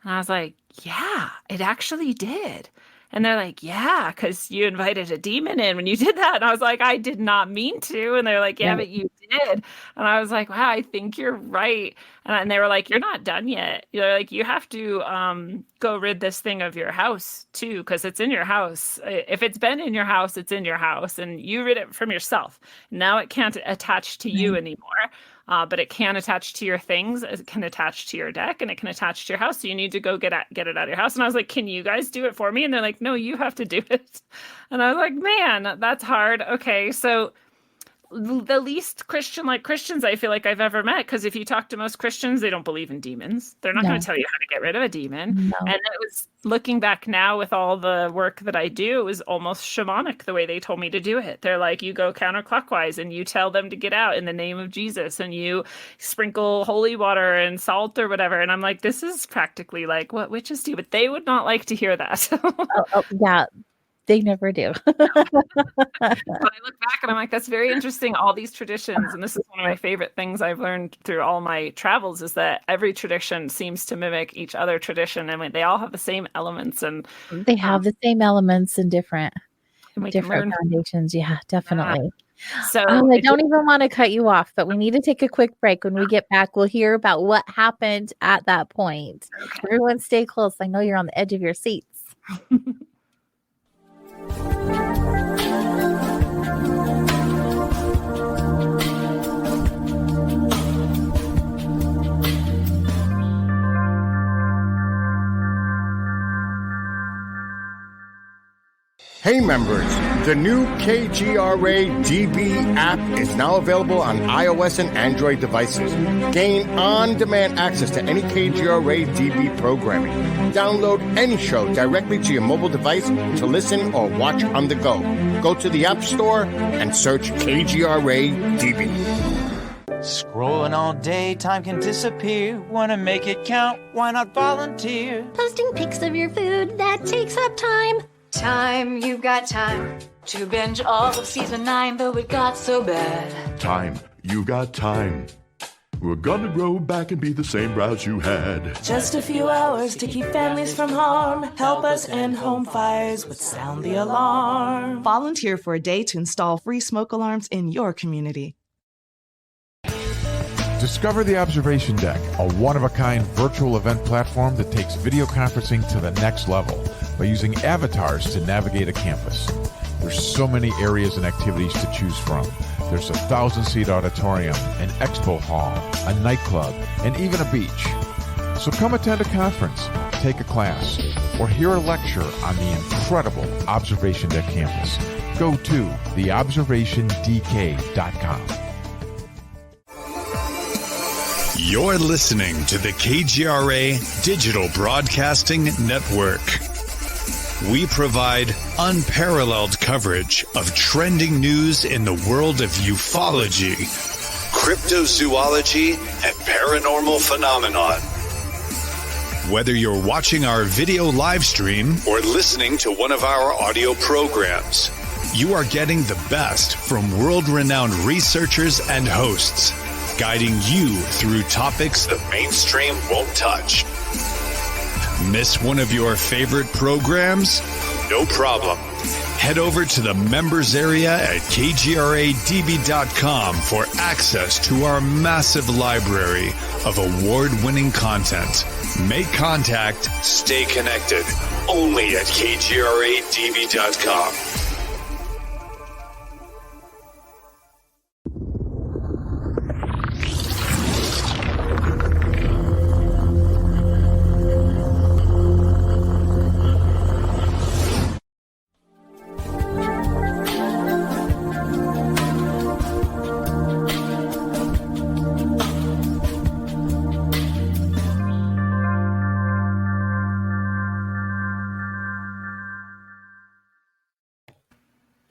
and I was like, yeah, it actually did. And they're like, yeah, because you invited a demon in when you did that. And I was like, I did not mean to. And they're like, yeah, but you did. And I was like, wow, I think you're right. And they were like, you're not done yet. You're like, you have to go rid this thing of your house too, because it's in your house. If it's been in your house, it's in your house, and you rid it from yourself. Now it can't attach to you anymore. But it can attach to your things. It can attach to your deck, and it can attach to your house. So you need to go get it out of your house. And I was like, can you guys do it for me? And they're like, no, you have to do it. And I was like, man, that's hard. Okay. So the least Christian-like Christians I feel like I've ever met, because if you talk to most Christians, they don't believe in demons. They're not going to tell you how to get rid of a demon. No. And it was, looking back now with all the work that I do, it was almost shamanic the way they told me to do it. They're like, you go counterclockwise and you tell them to get out in the name of Jesus, and you sprinkle holy water and salt or whatever. And I'm like, this is practically like what witches do, but they would not like to hear that. Yeah. They never do. But I look back and I'm like, that's very interesting. All these traditions, and this is one of my favorite things I've learned through all my travels, is that every tradition seems to mimic each other tradition. I mean, they all have the same elements, and they have the same elements and different foundations. Yeah, definitely. So I don't even want to cut you off, but we need to take a quick break. When we get back, we'll hear about what happened at that point. Okay. Everyone stay close. I know you're on the edge of your seats. Hey members, the new KGRA DB app is now available on iOS and Android devices. Gain on-demand access to any KGRA DB programming. Download any show directly to your mobile device to listen or watch on the go. Go to the App Store and search KGRA DB. Scrolling all day, time can disappear. Wanna make it count? Why not volunteer? Posting pics of your food, that takes up time. Time, you've got time to binge all of season 9, though it got so bad. Time, you got time. We're gonna grow back and be the same browse you had. Just a few hours to keep families from harm. Help us end home fires with Sound the Alarm. Volunteer for a day to install free smoke alarms in your community. Discover the Observation Deck, a one-of-a-kind virtual event platform that takes video conferencing to the next level by using avatars to navigate a campus. There's so many areas and activities to choose from. There's a 1,000-seat auditorium, an expo hall, a nightclub, and even a beach. So come attend a conference, take a class, or hear a lecture on the incredible Observation Deck campus. Go to theobservationdk.com. You're listening to the KGRA Digital Broadcasting Network. We provide unparalleled coverage of trending news in the world of ufology, cryptozoology, and paranormal phenomenon. Whether you're watching our video live stream or listening to one of our audio programs, you are getting the best from world-renowned researchers and hosts, guiding you through topics the mainstream won't touch. Miss one of your favorite programs? No problem. Head over to the members area at kgradb.com for access to our massive library of award-winning content. Make contact, stay connected, only at kgradb.com.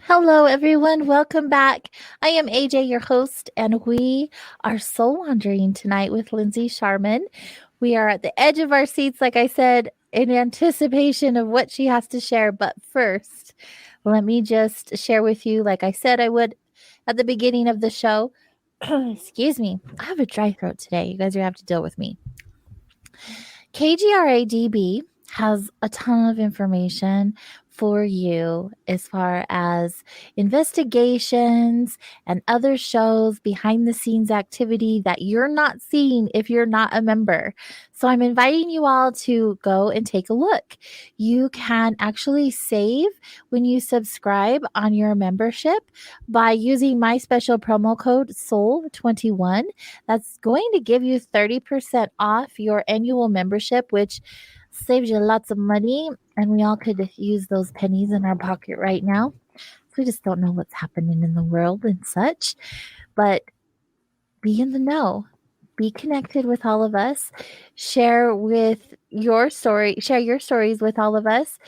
Hello, everyone. Welcome back. I am AJ, your host, and we are soul wandering tonight with Lindsey Scharmyn. We are at the edge of our seats, like I said, in anticipation of what she has to share. But first, let me just share with you, like I said I would at the beginning of the show. Excuse me. I have a dry throat today. You guys are going to have to deal with me. KGRADB has a ton of information for you as far as investigations and other shows, behind the scenes activity that you're not seeing if you're not a member. So I'm inviting you all to go and take a look. You can actually save when you subscribe on your membership by using my special promo code SOUL21. That's going to give you 30% off your annual membership, which saves you lots of money, and we all could use those pennies in our pocket right now. We just don't know what's happening in the world and such, but be in the know. Be connected with all of us. Share your stories with all of us,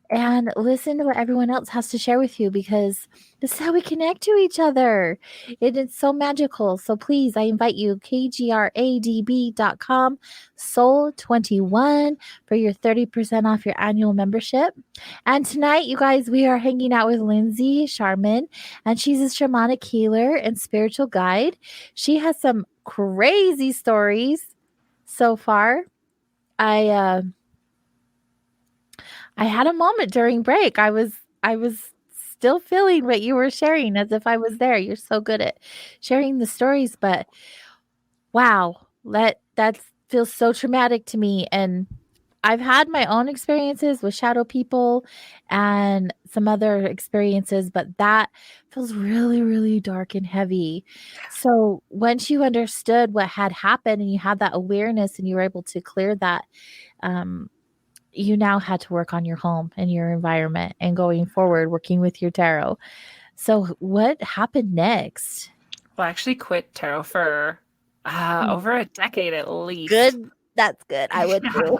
and listen to what everyone else has to share with you, because this is how we connect to each other. It is so magical. So please, I invite you, kgradb.com, SOUL21 for your 30% off your annual membership. And tonight, you guys, we are hanging out with Lindsey Scharmyn, and she's a shamanic healer and spiritual guide. She has some crazy stories so far. I had a moment during break. I was still feeling what you were sharing as if I was there. You're so good at sharing the stories, but wow, that feels so traumatic to me. And I've had my own experiences with shadow people and some other experiences, but that feels really, really dark and heavy. So once you understood what had happened and you had that awareness and you were able to clear that, you now had to work on your home and your environment and going forward, working with your tarot. So what happened next? Well, I actually quit tarot for over a decade at least. Good. That's good. I would too.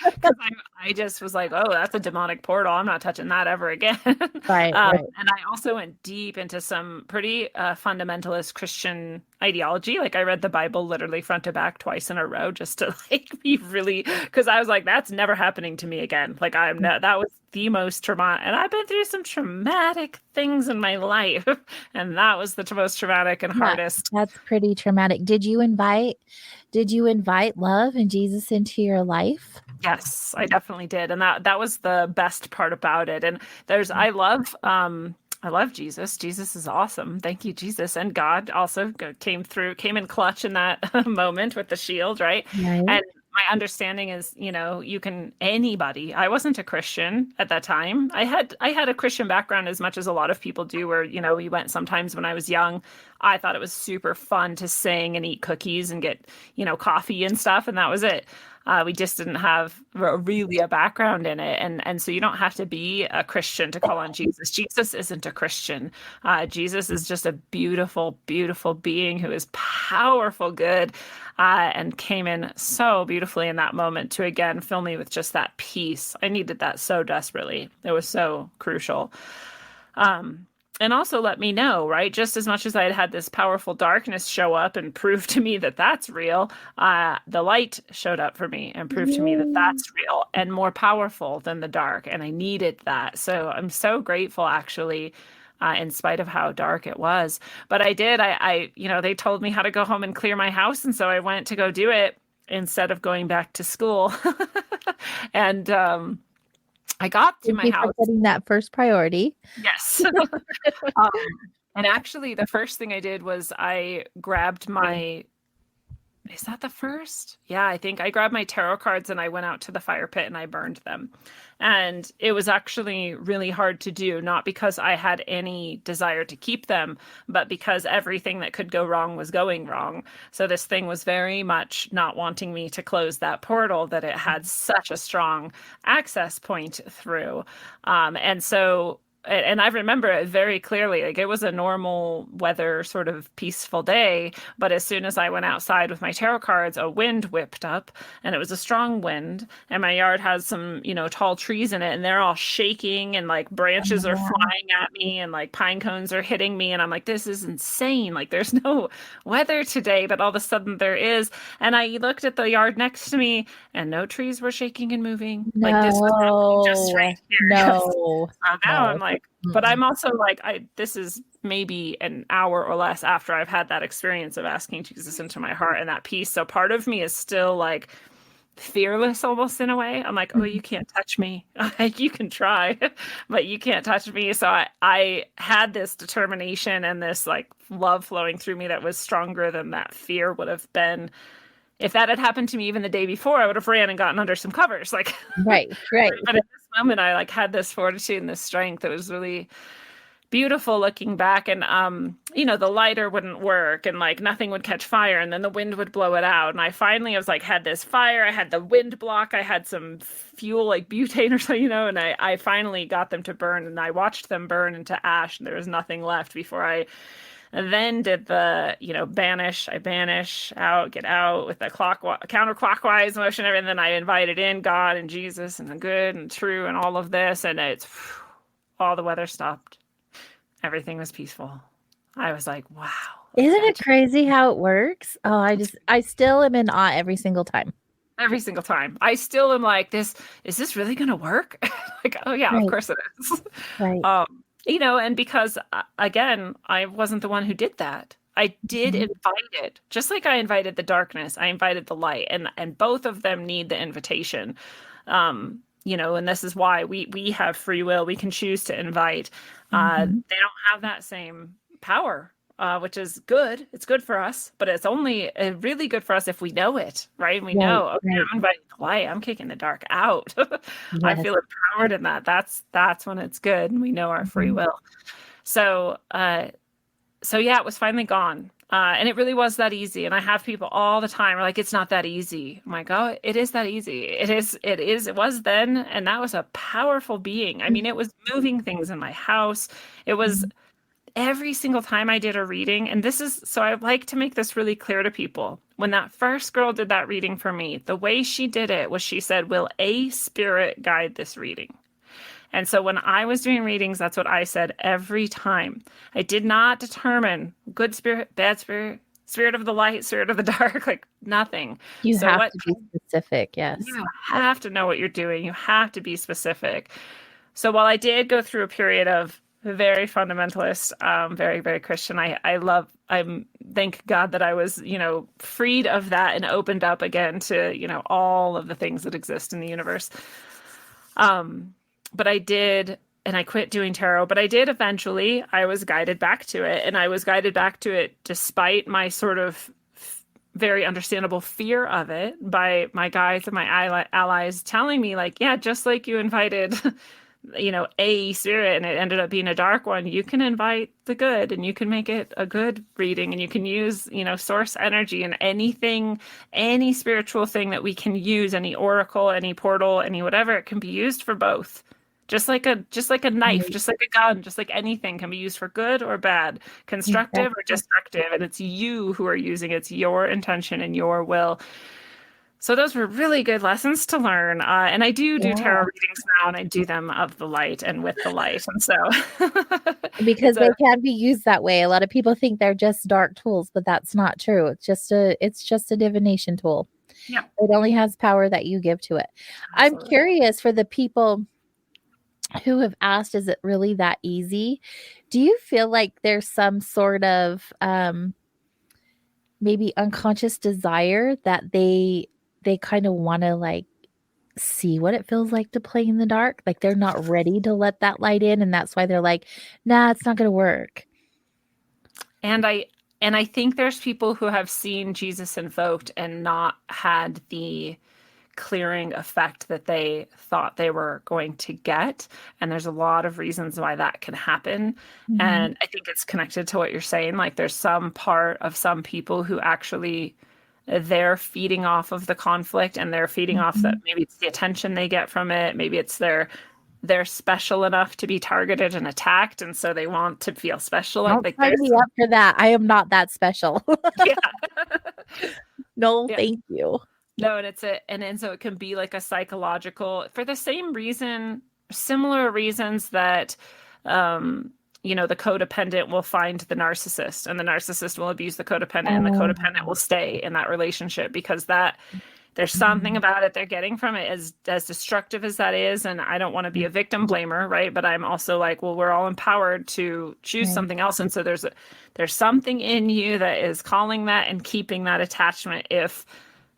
Because I just was like, oh, that's a demonic portal. I'm not touching that ever again. Right. And I also went deep into some pretty fundamentalist Christian ideology. Like I read the Bible literally front to back twice in a row just to like be really, because I was like, that's never happening to me again. Like that was the most traumatic, and I've been through some traumatic things in my life, and that was the most traumatic and hardest. That's pretty traumatic. Did you invite love and Jesus into your life? Yes, I definitely did. And that was the best part about it. And I love Jesus. Jesus is awesome. Thank you, Jesus. And God also came in clutch in that moment with the shield, right? And my understanding is, anybody. I wasn't a Christian at that time. I had a Christian background as much as a lot of people do, where, we went sometimes when I was young. I thought it was super fun to sing and eat cookies and get, coffee and stuff. And that was it. We just didn't have really a background in it. And so you don't have to be a Christian to call on Jesus. Jesus isn't a Christian. Jesus is just a beautiful, beautiful being who is powerful, good, and came in so beautifully in that moment to, again, fill me with just that peace. I needed that so desperately. It was so crucial. And also let me know, right? Just as much as I had this powerful darkness show up and prove to me that that's real, the light showed up for me and proved to me that that's real and more powerful than the dark. And I needed that. So I'm so grateful, actually, in spite of how dark it was. But I did. They told me how to go home and clear my house. And so I went to go do it instead of going back to school. And I got to Thank my you house. for putting that first priority. Yes. And actually, the first thing I did was I grabbed my, is that the first? Yeah, I think I grabbed my tarot cards and I went out to the fire pit and I burned them. And it was actually really hard to do, not because I had any desire to keep them, but because everything that could go wrong was going wrong. So this thing was very much not wanting me to close that portal that it had such a strong access point through. And I remember it very clearly. Like, it was a normal weather, sort of peaceful day. But as soon as I went outside with my tarot cards, a wind whipped up, and it was a strong wind. And my yard has some, tall trees in it, and they're all shaking, and like branches are flying at me, and like pine cones are hitting me. And I'm like, this is insane. Like, there's no weather today, but all of a sudden there is. And I looked at the yard next to me, and no trees were shaking and moving. No, like, this was happening just right here. no. So now I'm like, but I'm also like, this is maybe an hour or less after I've had that experience of asking Jesus into my heart and that peace. So part of me is still like fearless almost in a way. I'm like, oh, you can't touch me. You can try, but you can't touch me. So I had this determination and this like love flowing through me that was stronger than that fear would have been. If that had happened to me even the day before, I would have ran and gotten under some covers. Like, right. But at this moment, I like had this fortitude and this strength that was really beautiful looking back. And, the lighter wouldn't work and like nothing would catch fire and then the wind would blow it out. And I was like, had this fire, I had the wind block, I had some fuel like butane or something, and I finally got them to burn and I watched them burn into ash and there was nothing left before I then did the, banish, out, get out with the counterclockwise motion. And then I invited in God and Jesus and the good and true and all of this. And all the weather stopped. Everything was peaceful. I was like, wow. Isn't it crazy how it works? Oh, I still am in awe every single time. Every single time. I still am like, is this really going to work? Like, oh yeah, of course it is. Right. And because, again, I wasn't the one who did that. I did invite it. Just like I invited the darkness, I invited the light. And both of them need the invitation. And this is why we have free will. We can choose to invite. They don't have that same power, which is good. It's good for us, but it's only really good for us if we know it, right? And we know, okay, I'm inviting the light. I'm kicking the dark out. I feel empowered in that. That's when it's good, and we know our free will. So yeah, it was finally gone. And it really was that easy. And I have people all the time are like, it's not that easy. I'm like, oh, it is that easy. It was then. And that was a powerful being. I mean, it was moving things in my house. It was every single time I did a reading. And so I like to make this really clear to people. When that first girl did that reading for me, the way she did it was she said, will a spirit guide this reading? And so when I was doing readings, that's what I said every time. I did not determine good spirit, bad spirit, spirit of the light, spirit of the dark, like nothing. You have to be specific, yes. You have to know what you're doing. You have to be specific. So while I did go through a period of very fundamentalist, very, very Christian, I thank God that I was, freed of that and opened up again to, all of the things that exist in the universe. But I did, and I quit doing tarot, but I did eventually. I was guided back to it, and I was guided back to it despite my sort of very understandable fear of it by my guides and my allies telling me like, yeah, just like you invited, a spirit and it ended up being a dark one, you can invite the good and you can make it a good reading and you can use, source energy and anything, any spiritual thing that we can use, any oracle, any portal, any whatever, it can be used for both. Just like a knife, just like a gun, just like anything can be used for good or bad, constructive or destructive. And it's you who are using it. It's your intention and your will. So those were really good lessons to learn. And I do tarot readings now, and I do them of the light and with the light. And so because they can be used that way. A lot of people think they're just dark tools, but that's not true. It's just a divination tool. Yeah. It only has power that you give to it. Absolutely. I'm curious for the people who have asked, is it really that easy? Do you feel like there's some sort of maybe unconscious desire that they kind of want to like see what it feels like to play in the dark. Like they're not ready to let that light in, and that's why they're like, nah, it's not going to work. And I think there's people who have seen Jesus invoked and not had the clearing effect that they thought they were going to get. And there's a lot of reasons why that can happen. Mhm. And I think it's connected to what you're saying. Like there's some part of some people who actually they're feeding off of the conflict, and they're feeding off that maybe it's the attention they get from it. Maybe it's they're special enough to be targeted and attacked, and so they want to feel special. Don't Like sign there's me up for that. I am not that special. yeah. No, Yeah. thank you. No, and so it can be like a psychological, for the same reason, similar reasons that the codependent will find the narcissist, and the narcissist will abuse the codependent, and the codependent will stay in that relationship because there's something about it they're getting from it, as destructive as that is. And I don't want to be a victim blamer, right? But I'm also like, well, we're all empowered to choose something else. And so there's something in you that is calling that and keeping that attachment if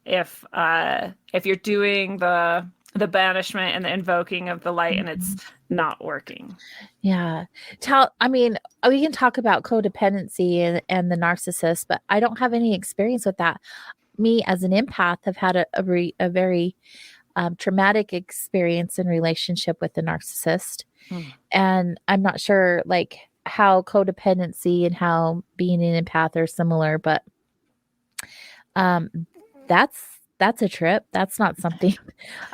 you're doing the banishment and the invoking of the light and it's not working. Yeah. We can talk about codependency and the narcissist, but I don't have any experience with that. Me as an empath have had a very traumatic experience in relationship with the narcissist. And I'm not sure like how codependency and how being an empath are similar, but that's a trip. That's not something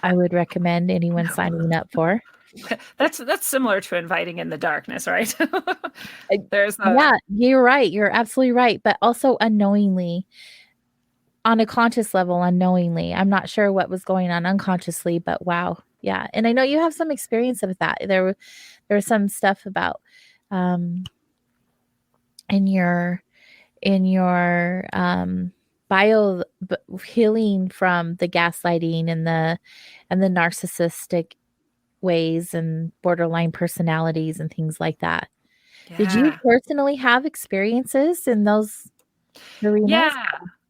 I would recommend anyone signing up for. That's similar to inviting in the darkness, right? Yeah, you're right. You're absolutely right. But also unknowingly, on a conscious level, unknowingly. I'm not sure what was going on unconsciously, but wow. Yeah. And I know you have some experience with that. There was some stuff about in your bio healing from the gaslighting and the narcissistic ways and borderline personalities and things like that. Yeah. Did you personally have experiences in those arenas?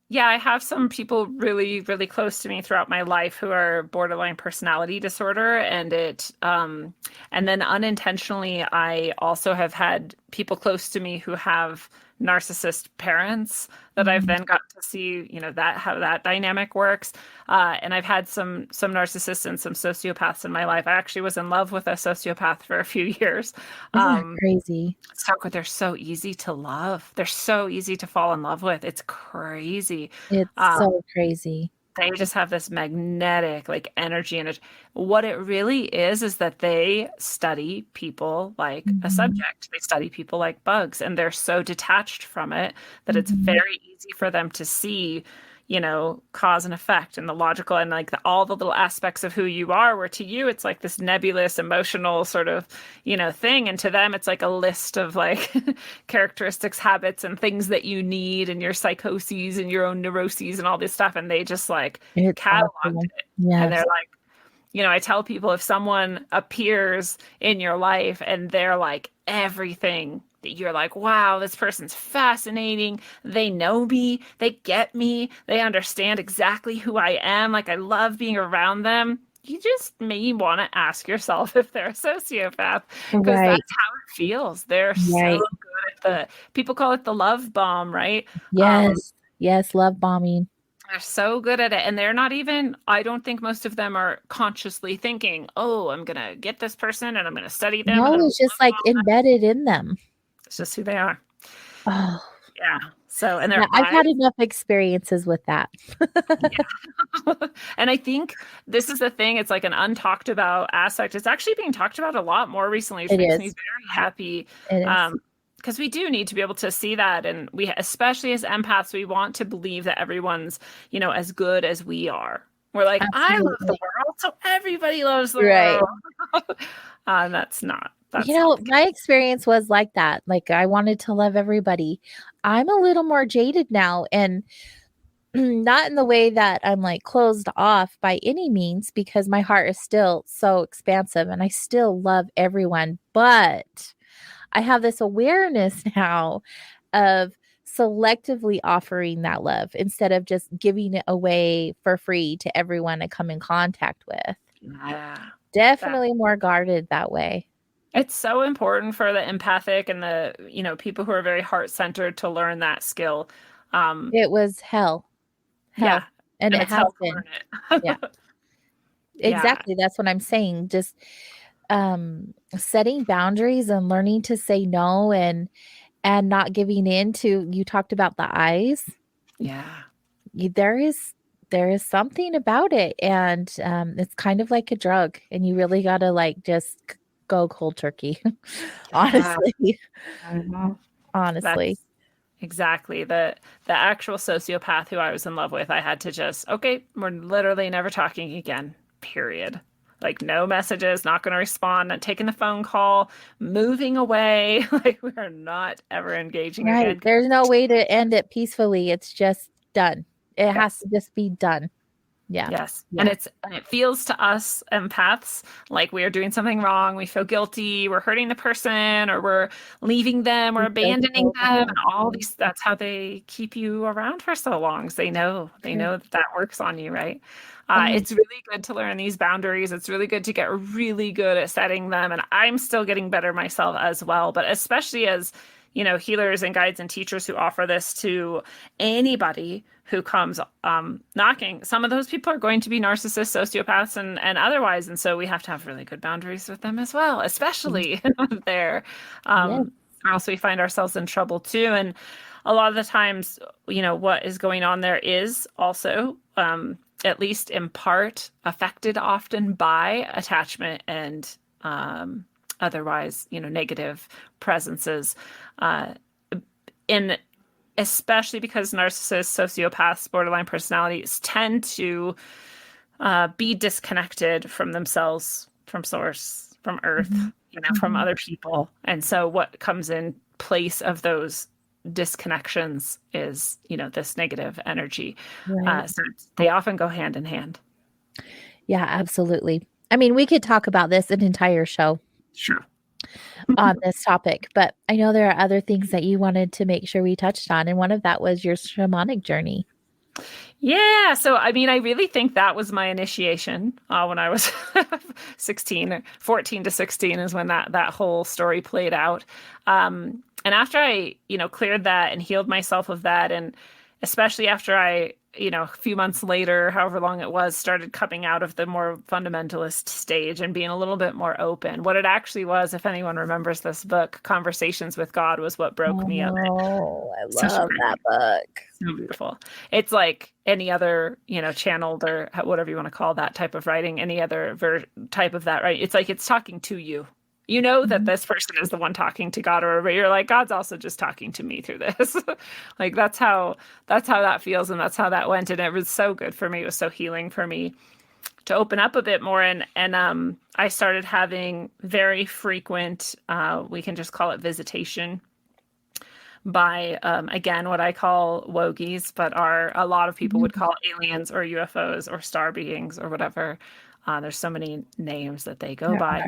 Yeah, I have some people really, really close to me throughout my life who are borderline personality disorder, and and then unintentionally, I also have had people close to me who have narcissist parents that I've then got to see, how that dynamic works. And I've had some narcissists and some sociopaths in my life. I actually was in love with a sociopath for a few years. Crazy. They're so easy to love. They're so easy to fall in love with. It's crazy. It's so crazy. They just have this magnetic energy, and what it really is that they study people like a subject. They study people like bugs, and they're so detached from it that it's very easy for them to see, cause and effect and the logical and all the little aspects of who you are, where to you it's like this nebulous emotional sort of thing, and to them it's like a list of characteristics, habits, and things that you need, and your psychoses and your own neuroses and all this stuff, and they just cataloged it. And they're like, I tell people, if someone appears in your life and they're like everything that you're like, wow, this person's fascinating. They know me. They get me. They understand exactly who I am. I love being around them. You just may want to ask yourself if they're a sociopath, because that's how it feels. They're so good at people call it the love bomb, right? Yes, love bombing. They're so good at it. And they're not even, I don't think most of them are consciously thinking, oh, I'm going to get this person and I'm going to study them. No, it's just embedded in them. It's just who they are. Oh, yeah. So, and I've had enough experiences with that. And I think this is the thing. It's like an untalked about aspect. It's actually being talked about a lot more recently, which makes me very happy. Because we do need to be able to see that. And we, especially as empaths, we want to believe that everyone's, as good as we are. We're like, absolutely. I love the world, so everybody loves the world. That's not. My experience was like that. I wanted to love everybody. I'm a little more jaded now, and not in the way that I'm closed off by any means, because my heart is still so expansive and I still love everyone. But I have this awareness now of selectively offering that love instead of just giving it away for free to everyone to come in contact with. Yeah. Definitely more guarded that way. It's so important for the empathic and the, people who are very heart-centered to learn that skill. It was hell. Yeah. And it it's has hell to been. learn it. Yeah. Yeah. Exactly. That's what I'm saying. Just setting boundaries and learning to say no and not giving in to, you talked about the eyes. Yeah. There is something about it, and it's kind of like a drug, and you really got to like just go cold turkey. Honestly. Honestly. That's exactly the actual sociopath who I was in love with. I had to just, okay, we're literally never talking again, period. Like, no messages, not going to respond, not taking the phone call, moving away. Like, we are not ever engaging again. There's no way to end it peacefully. It's just done. It has to just be done. Yeah. Yes. Yeah. And it feels to us empaths like we are doing something wrong. We feel guilty. We're hurting the person, or we're leaving them, or abandoning them. And all these, that's how they keep you around for so long. So they know that works on you, right? It's really good to learn these boundaries. It's really good to get really good at setting them. And I'm still getting better myself as well. But especially as, healers and guides and teachers who offer this to anybody who comes knocking, some of those people are going to be narcissists, sociopaths, and otherwise. And so we have to have really good boundaries with them as well, especially there. Or else we find ourselves in trouble too. And a lot of the times, what is going on there is also, at least in part, affected often by attachment and otherwise, negative presences. Especially because narcissists, sociopaths, borderline personalities tend to be disconnected from themselves, from source, from earth, from other people. And so what comes in place of those disconnections is, this negative energy. Right. So they often go hand in hand. Yeah, absolutely. I mean, we could talk about this an entire show. Sure. On this topic, but I know there are other things that you wanted to make sure we touched on, and one of that was your shamanic journey. Yeah, so I mean, I really think that was my initiation when I was 14 to 16 is when that whole story played out. And after I, cleared that and healed myself of that, and especially after I, a few months later, however long it was, started coming out of the more fundamentalist stage and being a little bit more open. What it actually was, if anyone remembers this book, Conversations with God, was what broke me of it. Oh, I love that book. So beautiful. It's like any other, channeled or whatever you want to call that type of writing, any other type of that, right? It's like it's talking to you. You know that this person is the one talking to God, or you're like, God's also just talking to me through this. Like that's how that feels, and that's how that went. And it was so good for me. It was so healing for me to open up a bit more. And I started having very frequent, we can just call it visitation by, again, what I call wogies, but a lot of people would call aliens or UFOs or star beings or whatever. There's so many names that they go by.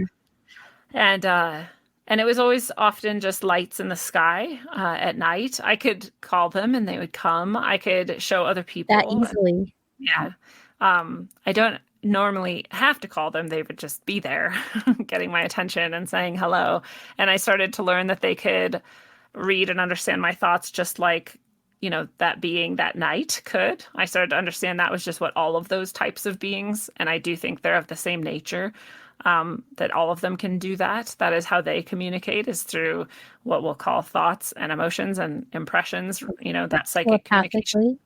And it was always often just lights in the sky at night. I could call them and they would come. I could show other people. That easily. Yeah. I don't normally have to call them. They would just be there getting my attention and saying hello. And I started to learn that they could read and understand my thoughts just like, that being that night could. I started to understand that was just what all of those types of beings, and I do think they're of the same nature. That all of them can do that. That is how they communicate, is through what we'll call thoughts and emotions and impressions, that psychic communication.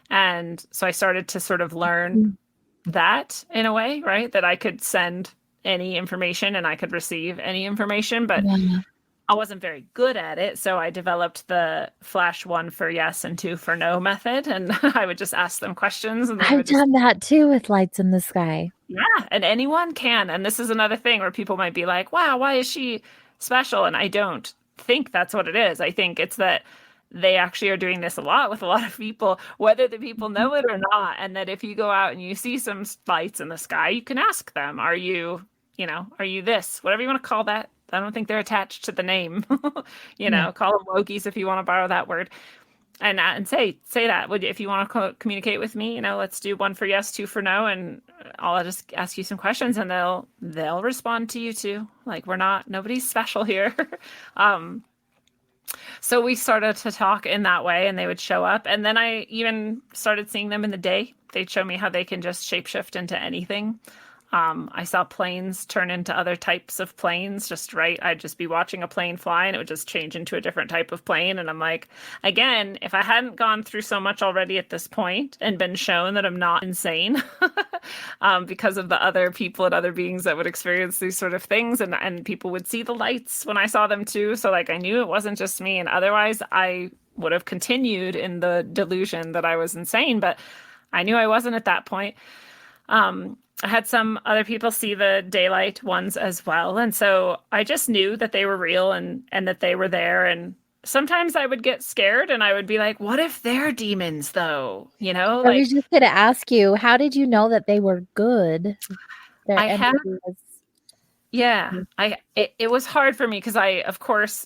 And so I started to sort of learn that in a way, right? That I could send any information and I could receive any information, but I wasn't very good at it. So I developed the flash 1 for yes and 2 for no method. And I would just ask them questions. And I've done that too with lights in the sky. Yeah. And anyone can. And this is another thing where people might be like, wow, why is she special? And I don't think that's what it is. I think it's that they actually are doing this a lot with a lot of people, whether the people know it or not. And that if you go out and you see some lights in the sky, you can ask them, are you this, whatever you want to call that don't think they're attached to the name. Yeah. Call them Wokies if you want to borrow that word. And say that. If you want to communicate with me, let's do 1 for yes, 2 for no, and I'll just ask you some questions, and they'll respond to you too. Like, nobody's special here. So we started to talk in that way, and they would show up, and then I even started seeing them in the day. They'd show me how they can just shapeshift into anything. I saw planes turn into other types of planes, I'd just be watching a plane fly and it would just change into a different type of plane. And I'm like, again, if I hadn't gone through so much already at this point and been shown that I'm not insane because of the other people and other beings that would experience these sort of things, and people would see the lights when I saw them too. So like, I knew it wasn't just me, and otherwise I would have continued in the delusion that I was insane, but I knew I wasn't at that point. I had some other people see the daylight ones as well. And so I just knew that they were real and that they were there. And sometimes I would get scared and I would be like, what if they're demons though? I was just going to ask you, how did you know that they were good? It was hard for me because I, of course,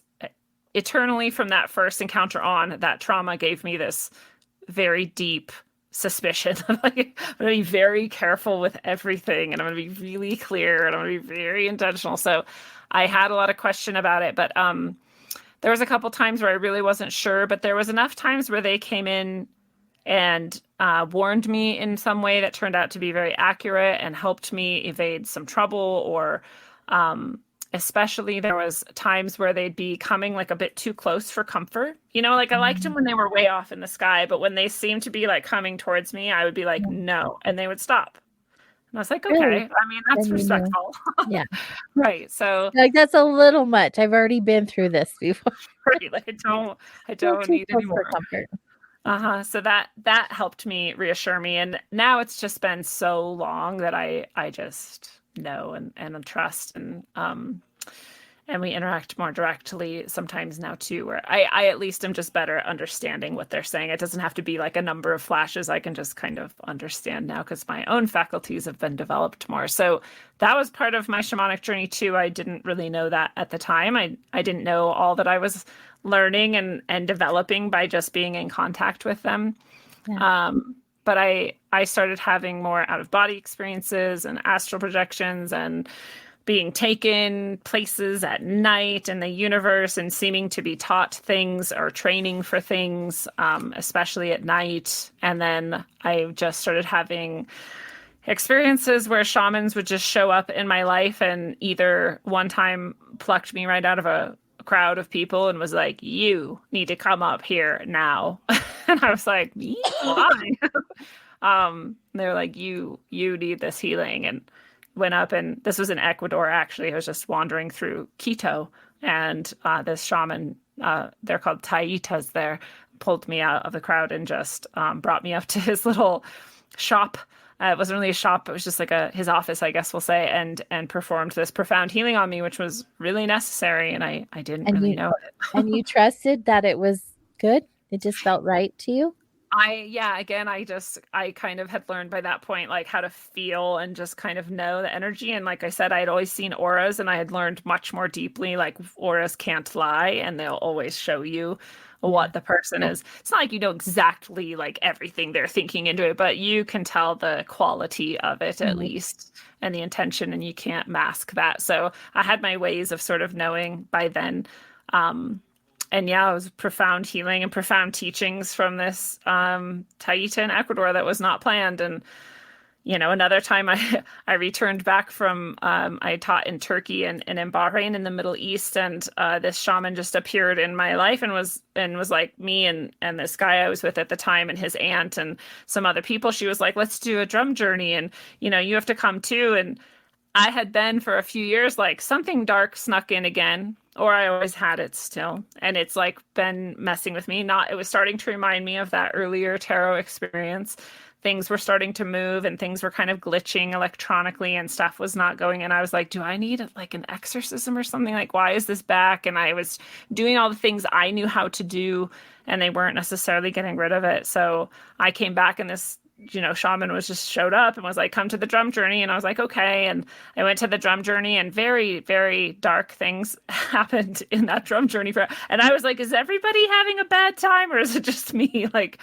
eternally from that first encounter on, that trauma gave me this very deep suspicion. I'm going to be very careful with everything, and I'm going to be really clear, and I'm going to be very intentional. So I had a lot of question about it, but there was a couple times where I really wasn't sure, but there was enough times where they came in and warned me in some way that turned out to be very accurate and helped me evade some trouble, or especially there was times where they'd be coming like a bit too close for comfort. I liked them when they were way off in the sky, but when they seemed to be like coming towards me, I would be like, no, and they would stop. And I was like, okay, Really? I mean, that's respectful. Yeah. Right. So Like, that's a little much. I've already been through this before. right, like I don't need any more comfort. So that helped me reassure me. And now it's just been so long that I just know and trust, and we interact more directly sometimes now too, where I at least am just better at understanding what they're saying. It doesn't have to be like a number of flashes. I can just kind of understand now because my own faculties have been developed more. So that was part of my shamanic journey too. I didn't really know that at the time. I didn't know all that I was learning and developing by just being in contact with them. Yeah. But I started having more out-of-body experiences and astral projections and being taken places at night in the universe and seeming to be taught things or training for things, especially at night. And then I just started having experiences where shamans would just show up in my life and either one time plucked me right out of a crowd of people and was like, you need to come up here now. And I was like, me? Why? They were like, you need this healing. And went up, and this was in Ecuador, actually. I was just wandering through Quito, and this shaman, they're called Taitas there, pulled me out of the crowd and just brought me up to his little shop. It wasn't really a shop, it was just like his office, I guess we'll say, and performed this profound healing on me, which was really necessary, and I didn't really know it. And you trusted that it was good? It just felt right to you? I kind of had learned by that point, like how to feel and just kind of know the energy. And like I said, I had always seen auras, and I had learned much more deeply, like auras can't lie and they'll always show you what the person is. It's not like you know exactly like everything they're thinking into it, but you can tell the quality of it at least, and the intention, and you can't mask that. So I had my ways of sort of knowing by then. And yeah, it was profound healing and profound teachings from this Taita in Ecuador that was not planned. And, another time I returned back from, I taught in Turkey and in Bahrain in the Middle East. And this shaman just appeared in my life and was like me and this guy I was with at the time and his aunt and some other people. She was like, let's do a drum journey. And, you have to come too. And I had been for a few years, like something dark snuck in again, or I always had it still. And it's like been messing with me. It was starting to remind me of that earlier tarot experience. Things were starting to move and things were kind of glitching electronically and stuff was not going. And I was like, do I need like an exorcism or something? Like, why is this back? And I was doing all the things I knew how to do and they weren't necessarily getting rid of it. So I came back in this shaman was just showed up and was like, come to the drum journey. And I was like, okay. And I went to the drum journey, and very, very dark things happened in that drum journey. And I was like, is everybody having a bad time, or is it just me? Like,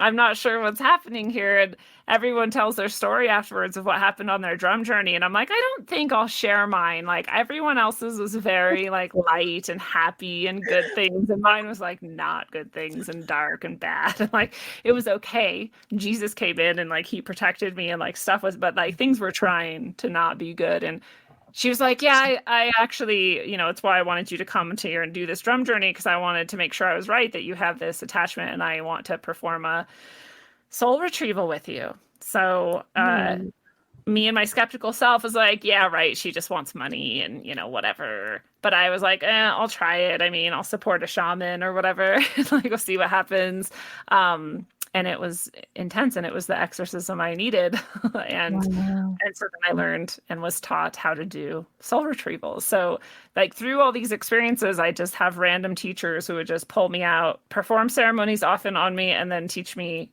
I'm not sure what's happening here. And everyone tells their story afterwards of what happened on their drum journey. And I'm like, I don't think I'll share mine. Like, everyone else's was very like light and happy and good things. And mine was like not good things and dark and bad. And like, it was okay. Jesus came in and like, he protected me, and like stuff was, but like things were trying to not be good. And she was like, yeah, I actually, it's why I wanted you to come to here and do this drum journey, because I wanted to make sure I was right, that you have this attachment, and I want to perform a soul retrieval with you. So me and my skeptical self was like, yeah, right, she just wants money and, whatever. But I was like, I'll try it. I mean, I'll support a shaman or whatever. Like, we'll see what happens. And it was intense, and it was the exorcism I needed. and so then I learned and was taught how to do soul retrieval. So like through all these experiences, I just have random teachers who would just pull me out, perform ceremonies often on me, and then teach me,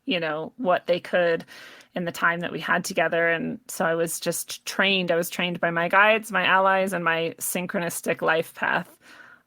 what they could in the time that we had together. And so I was just trained. I was trained by my guides, my allies, and my synchronistic life path.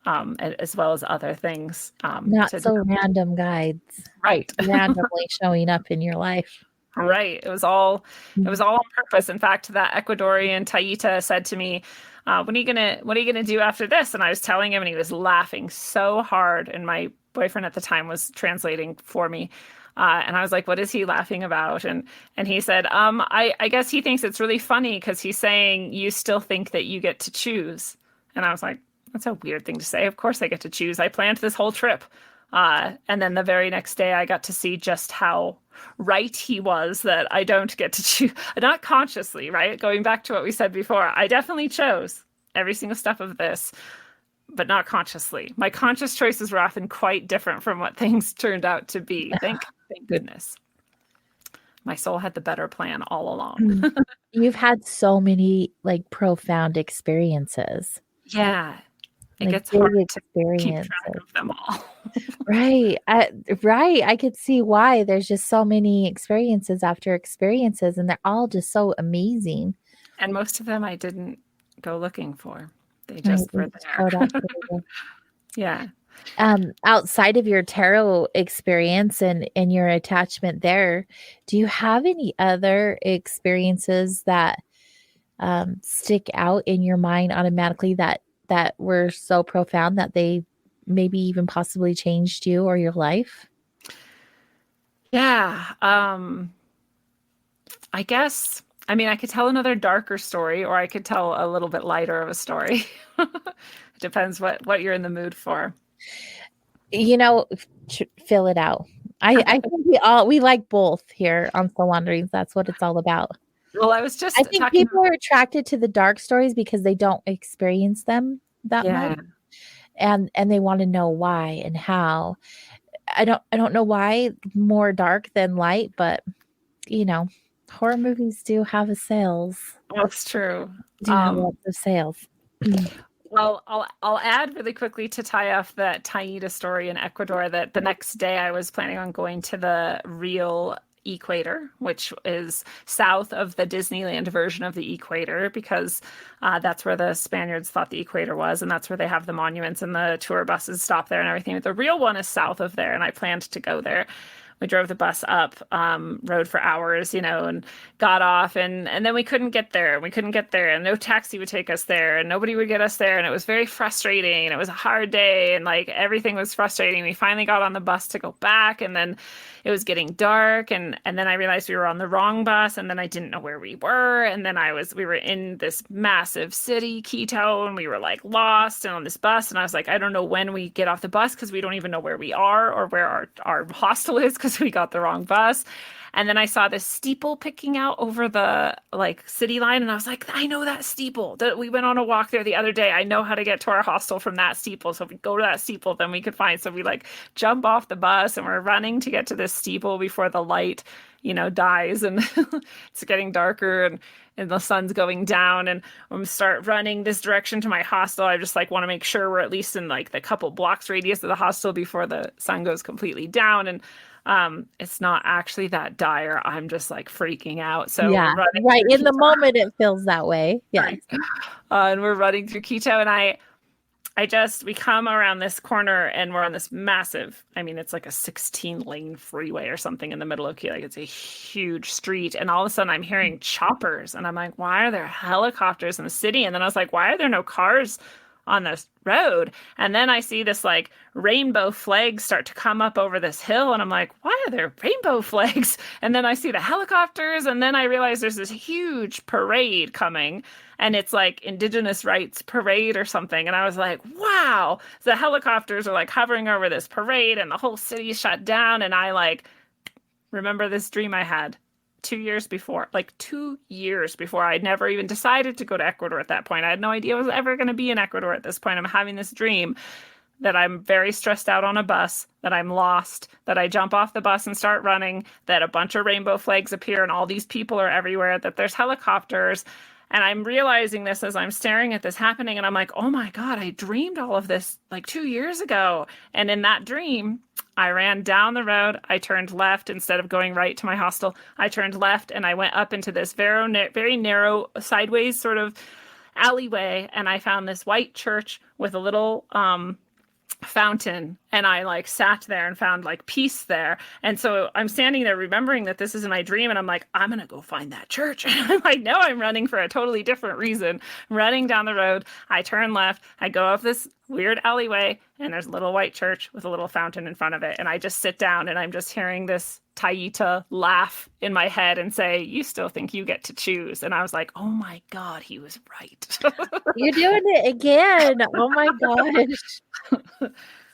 As well as other things. Not so random guides. Right. Randomly showing up in your life. Right. It was all on purpose. In fact, that Ecuadorian Taita said to me, what are you gonna do after this? And I was telling him, and he was laughing so hard. And my boyfriend at the time was translating for me. And I was like, what is he laughing about? And he said, I guess he thinks it's really funny because he's saying you still think that you get to choose. And I was like, that's a weird thing to say. Of course I get to choose. I planned this whole trip. And then the very next day I got to see just how right he was, that I don't get to choose. Not consciously, right? Going back to what we said before, I definitely chose every single step of this, but not consciously. My conscious choices were often quite different from what things turned out to be. Thank goodness. My soul had the better plan all along. You've had so many like profound experiences. Yeah. It Like gets hard big to keep experiences. track of them all. Right. Right. I could see why there's just so many experiences after experiences, and they're all just so amazing. And most of them I didn't go looking for. They Right, just they were just showed there. up for you. Yeah. Outside of your tarot experience and your attachment there, do you have any other experiences that stick out in your mind automatically that were so profound that they maybe even possibly changed you or your life? Yeah. I guess, I mean, I could tell another darker story, or I could tell a little bit lighter of a story. It depends what you're in the mood for. Fill it out. I think we like both here on Soul Wanderings. That's what it's all about. Well, I was just I think people are attracted to the dark stories because they don't experience them that much, and they want to know why and how. I don't know why more dark than light, but horror movies do have a sales. That's true. Do have lots of sales. Well, I'll add really quickly to tie off that Taita story in Ecuador that the next day I was planning on going to the real equator, which is south of the Disneyland version of the equator, because that's where the Spaniards thought the equator was, and that's where they have the monuments and the tour buses stop there and everything. But the real one is south of there, and I planned to go there. We drove the bus up, rode for hours, and got off, and then we couldn't get there. And no taxi would take us there, and nobody would get us there. And it was very frustrating, and it was a hard day, and like everything was frustrating. We finally got on the bus to go back, and then it was getting dark, and then I realized we were on the wrong bus, and then I didn't know where we were. And then we were in this massive city, Quito, and we were like lost and on this bus. And I was like, I don't know when we get off the bus, because we don't even know where we are or where our hostel is, because we got the wrong bus. And then I saw this steeple picking out over the city line, and I was like, I know that steeple. We went on a walk there the other day. I know how to get to our hostel from that steeple. So if we go to that steeple, then we could find. So we jump off the bus, and we're running to get to this steeple before the light, dies, and it's getting darker, and the sun's going down, and when we start running this direction to my hostel, I just want to make sure we're at least in the couple blocks radius of the hostel before the sun goes completely down. And it's not actually that dire, I'm just like freaking out. So Yeah, we're running right. through In the Quito. moment, it feels that way. Yes. Right. And we're running through Quito, and we come around this corner and we're on this massive, I mean, it's like a 16-lane freeway or something in the middle of Quito. Like, it's a huge street. And all of a sudden I'm hearing choppers and I'm like, why are there helicopters in the city? And then I was like, why are there no cars on this road? And then I see this like rainbow flags start to come up over this hill. And I'm like, why are there rainbow flags? And then I see the helicopters. And then I realize there's this huge parade coming. And it's like Indigenous rights parade or something. And I was like, wow, the helicopters are like hovering over this parade and the whole city is shut down. And I like remember this dream I had 2 years before, like 2 years before. I'd never even decided to go to Ecuador at that point. I had no idea I was ever going to be in Ecuador at this point. I'm having this dream that I'm very stressed out on a bus, that I'm lost, that I jump off the bus and start running, that a bunch of rainbow flags appear and all these people are everywhere, that there's helicopters. And I'm realizing this as I'm staring at this happening. And I'm like, oh my God, I dreamed all of this like 2 years ago. And in that dream, I ran down the road. I turned left instead of going right to my hostel. I turned left and I went up into this very narrow sideways sort of alleyway. And I found this white church with a little fountain, and I like sat there and found like peace there. And so I'm standing there remembering that this is in my dream, and I'm like, I'm gonna go find that church. And I know I'm running for a totally different reason. Running down the road, I turn left, I go up this weird alleyway, and there's a little white church with a little fountain in front of it. And I just sit down and I'm just hearing this Taita laugh in my head and say, you still think you get to choose. And I was like, oh my God, he was right. You're doing it again. Oh my gosh.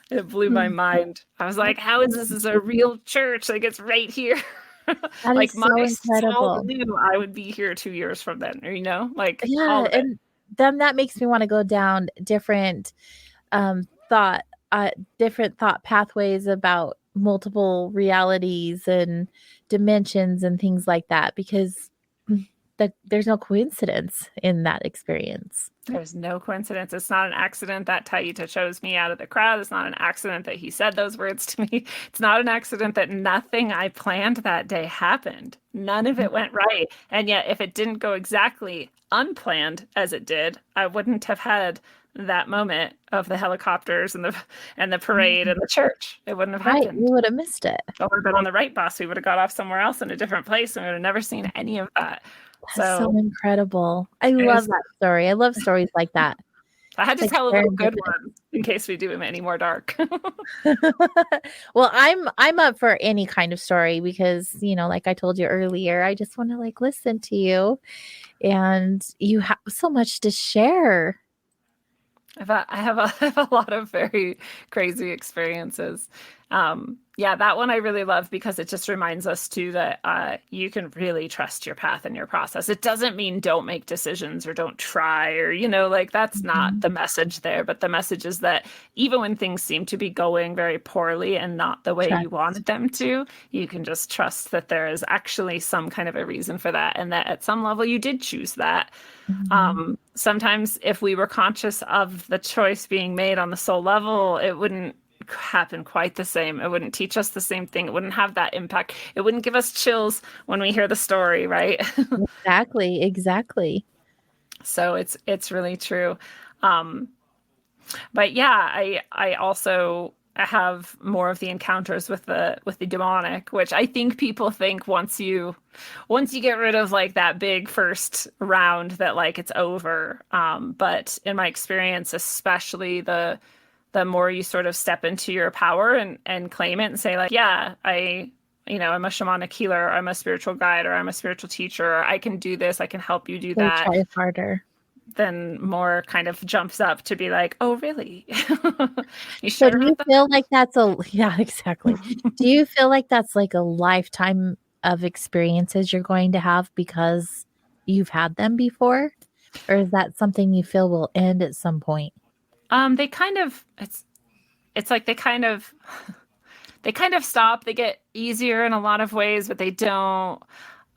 It blew my mind. I was like, how is this is a real church? Like, it's right here. That Like, is so incredible. soul knew I would be here 2 years from then, or, you know, like, Yeah, all of it. and then that makes me want to go down different thought pathways about multiple realities and dimensions and things like that, because there's no coincidence in that experience. There's no coincidence. It's not an accident that Taita chose me out of the crowd. It's not an accident that he said those words to me. It's not an accident that nothing I planned that day happened. None of it went right. And yet, if it didn't go exactly unplanned as it did, I wouldn't have had that moment of the helicopters and the parade and the church. It wouldn't have happened. You would have missed it. I would have been on the right bus. We would have got off somewhere else in a different place, and we would have never seen any of that. That's so incredible. I love that story. I love stories like that. I had to tell a little good one in case we do them any more dark. Well, I'm up for any kind of story because, you know, like I told you earlier, I just want to like listen to you, and you have so much to share. I have a lot of very crazy experiences. Yeah, that one I really love because it just reminds us too that you can really trust your path and your process. It doesn't mean don't make decisions or don't try, or, you know, like that's not the message there. But the message is that even when things seem to be going very poorly and not the way you wanted them to, you can just trust that there is actually some kind of a reason for that, and that at some level you did choose that. Sometimes if we were conscious of the choice being made on the soul level, it wouldn't happen quite the same. It wouldn't teach us the same thing. It wouldn't have that impact. It wouldn't give us chills when we hear the story, right? Exactly. So it's really true. But yeah, I also have more of the encounters with the demonic, which I think people think once you get rid of like that big first round that like it's over. But in my experience, especially the more you sort of step into your power and claim it and say like, yeah, I'm a shamanic healer, or I'm a spiritual guide, or I'm a spiritual teacher, or I can do this, I can help you do that. Try harder. Then more kind of jumps up to be like, oh, really? You So sure? do you feel like yeah, exactly. Do you feel like that's like a lifetime of experiences you're going to have because you've had them before? Or is that something you feel will end at some point? They kind of, it's like they kind of stop. They get easier in a lot of ways, but they don't.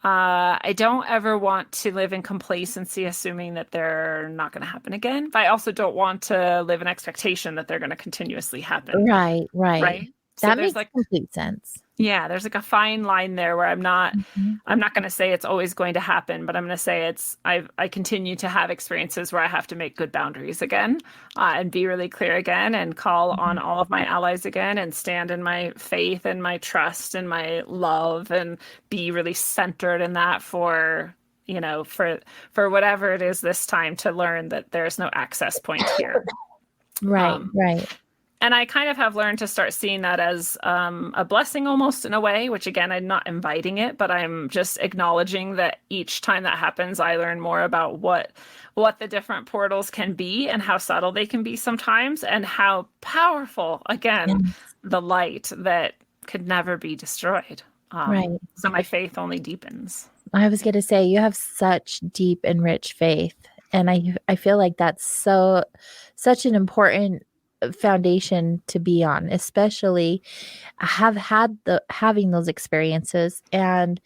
I don't ever want to live in complacency, assuming that they're not going to happen again. But I also don't want to live in expectation that they're going to continuously happen. Right. So That there's makes like, complete sense. yeah, there's like a fine line there where I'm not going to say it's always going to happen, but I'm going to say I continue to have experiences where I have to make good boundaries again, and be really clear again and call on all of my allies again and stand in my faith and my trust and my love and be really centered in that for, for whatever it is this time, to learn that there's no access point here. Right, right. And I kind of have learned to start seeing that as a blessing almost, in a way, which again, I'm not inviting it, but I'm just acknowledging that each time that happens, I learn more about what the different portals can be and how subtle they can be sometimes, and how powerful, again, the light that could never be destroyed. Right. So my faith only deepens. I was going to say, you have such deep and rich faith. And I feel like that's such an important foundation to be on, especially having those experiences and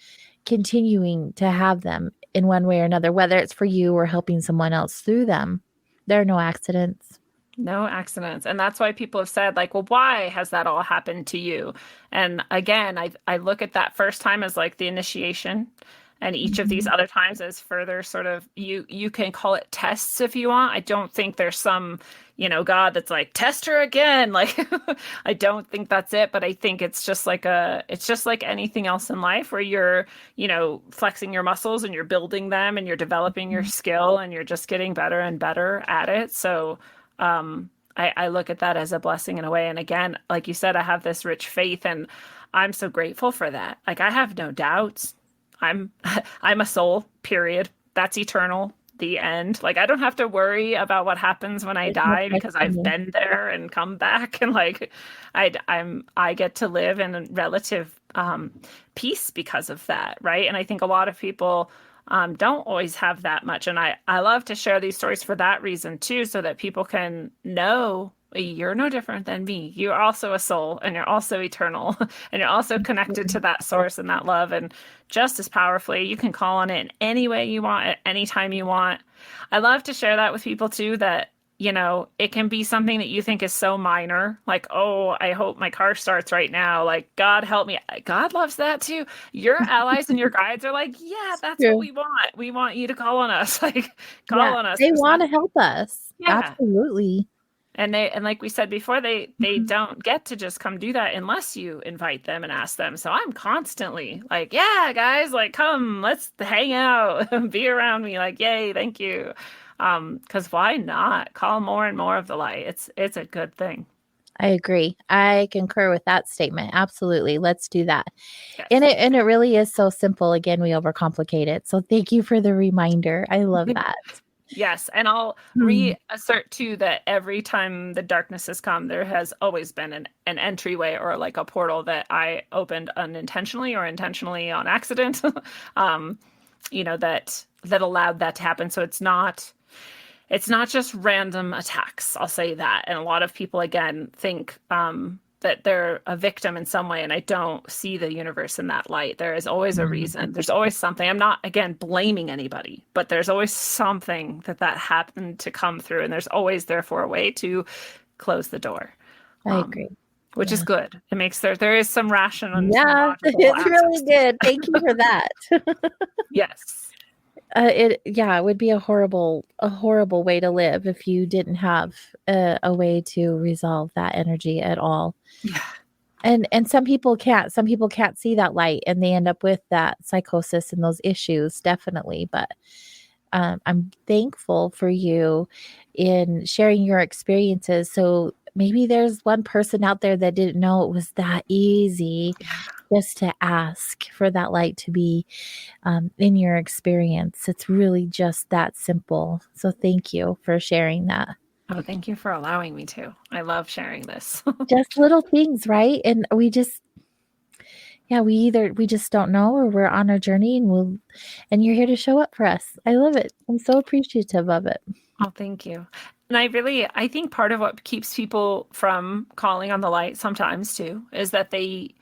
continuing to have them in one way or another, whether it's for you or helping someone else through them. There are no accidents. No accidents. And that's why people have said, like, well, why has that all happened to you? And again, I look at that first time as like the initiation, and each of these other times as further sort of, you can call it tests if you want. I don't think there's some, God that's like, test her again. Like, I don't think that's it, but I think it's just like anything else in life where you're, flexing your muscles and you're building them and you're developing your skill and you're just getting better and better at it. So, I look at that as a blessing in a way. And again, like you said, I have this rich faith, and I'm so grateful for that. Like, I have no doubts. I'm a soul, period. That's eternal, the end. Like, I don't have to worry about what happens when I die, because I've been there and come back. And like, I get to live in relative peace because of that. Right. And I think a lot of people don't always have that much. And I love to share these stories for that reason too, so that people can know you're no different than me. You're also a soul, and you're also eternal, and you're also connected to that source and that love. And just as powerfully, you can call on it in any way you want, at any time you want. I love to share that with people too, that, it can be something that you think is so minor, like, oh, I hope my car starts right now. Like, God help me. God loves that too. Your allies and your guides are like, yeah, that's what we want. We want you to call on us. Like, call on us. They want to help us. Yeah. Absolutely. And like we said before, they don't get to just come do that unless you invite them and ask them. So I'm constantly like, yeah, guys, like, come, let's hang out and be around me. Like, yay, thank you. Because why not call more and more of the light? It's a good thing. I agree. I concur with that statement. Absolutely. Let's do that. Yes. And it really is so simple. Again, we overcomplicate it. So thank you for the reminder. I love that. Yes. And I'll reassert too that every time the darkness has come, there has always been an entryway or like a portal that I opened unintentionally or intentionally on accident, that allowed that to happen. So it's not just random attacks. I'll say that. And a lot of people, again, think that they're a victim in some way, and I don't see the universe in that light. There is always a reason. There's always something. I'm not, again, blaming anybody, but there's always something that happened to come through, and there's always, therefore, a way to close the door. I agree. Which is good. It makes there is some rational. Yeah, it's really good. Thank you for that. Yes. It would be a horrible way to live if you didn't have a way to resolve that energy at all. Yeah. And some people can't see that light, and they end up with that psychosis and those issues, definitely. But I'm thankful for you in sharing your experiences. So maybe there's one person out there that didn't know it was that easy just to ask for that light to be in your experience. It's really just that simple. So thank you for sharing that. Oh, thank you for allowing me to. I love sharing this. Just little things, right? And we just don't know, or we're on our journey, and you're here to show up for us. I love it. I'm so appreciative of it. Oh, thank you. And I think part of what keeps people from calling on the light sometimes too is that they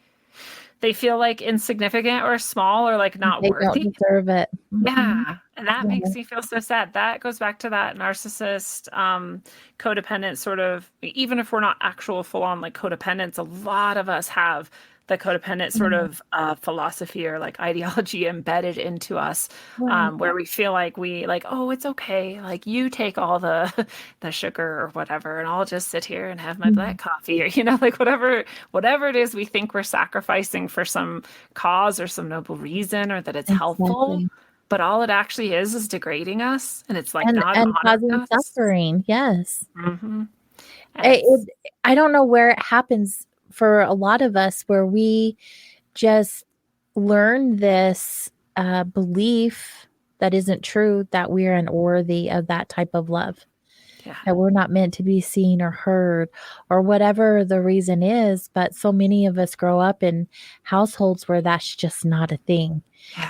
they feel like insignificant or small or like not They don't worthy. deserve it. Yeah. And that Yeah. makes me feel so sad. That goes back to that narcissist, codependent sort of, even if we're not actual full on like codependents, a lot of us have the codependent sort of philosophy or like ideology embedded into us, Right. where we feel like oh, it's okay. Like you take all the the sugar or whatever, and I'll just sit here and have my black coffee, or like whatever it is we think we're sacrificing for some cause or some noble reason, or that it's helpful. Exactly. But all it actually is degrading us, and it's like not And honoring causing us. suffering. Yes. Mm-hmm. I don't know where it happens for a lot of us, where we just learn this belief that isn't true, that we're unworthy of that type of love, that we're not meant to be seen or heard, or whatever the reason is. But so many of us grow up in households where that's just not a thing.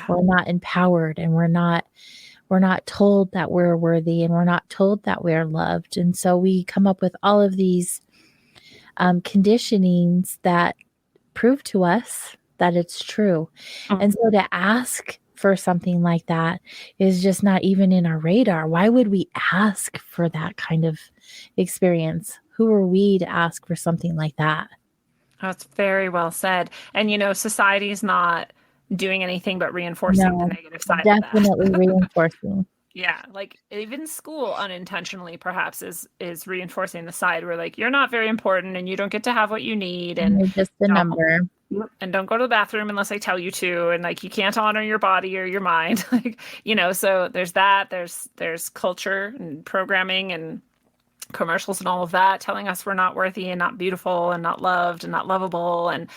We're not empowered, and we're not told that we're worthy, and we're not told that we're loved. And so we come up with all of these conditionings that prove to us that it's true. And so to ask for something like that is just not even in our radar. Why would we ask for that kind of experience? Who are we to ask for something like that? That's very well said. And society's not doing anything but reinforcing the negative side definitely of that. reinforcing. Yeah, like even school unintentionally perhaps is reinforcing the side where like you're not very important and you don't get to have what you need, and you're just a number. And don't go to the bathroom unless I tell you to, and like you can't honor your body or your mind. Like, so there's that. There's culture and programming and commercials and all of that telling us we're not worthy and not beautiful and not loved and not lovable. And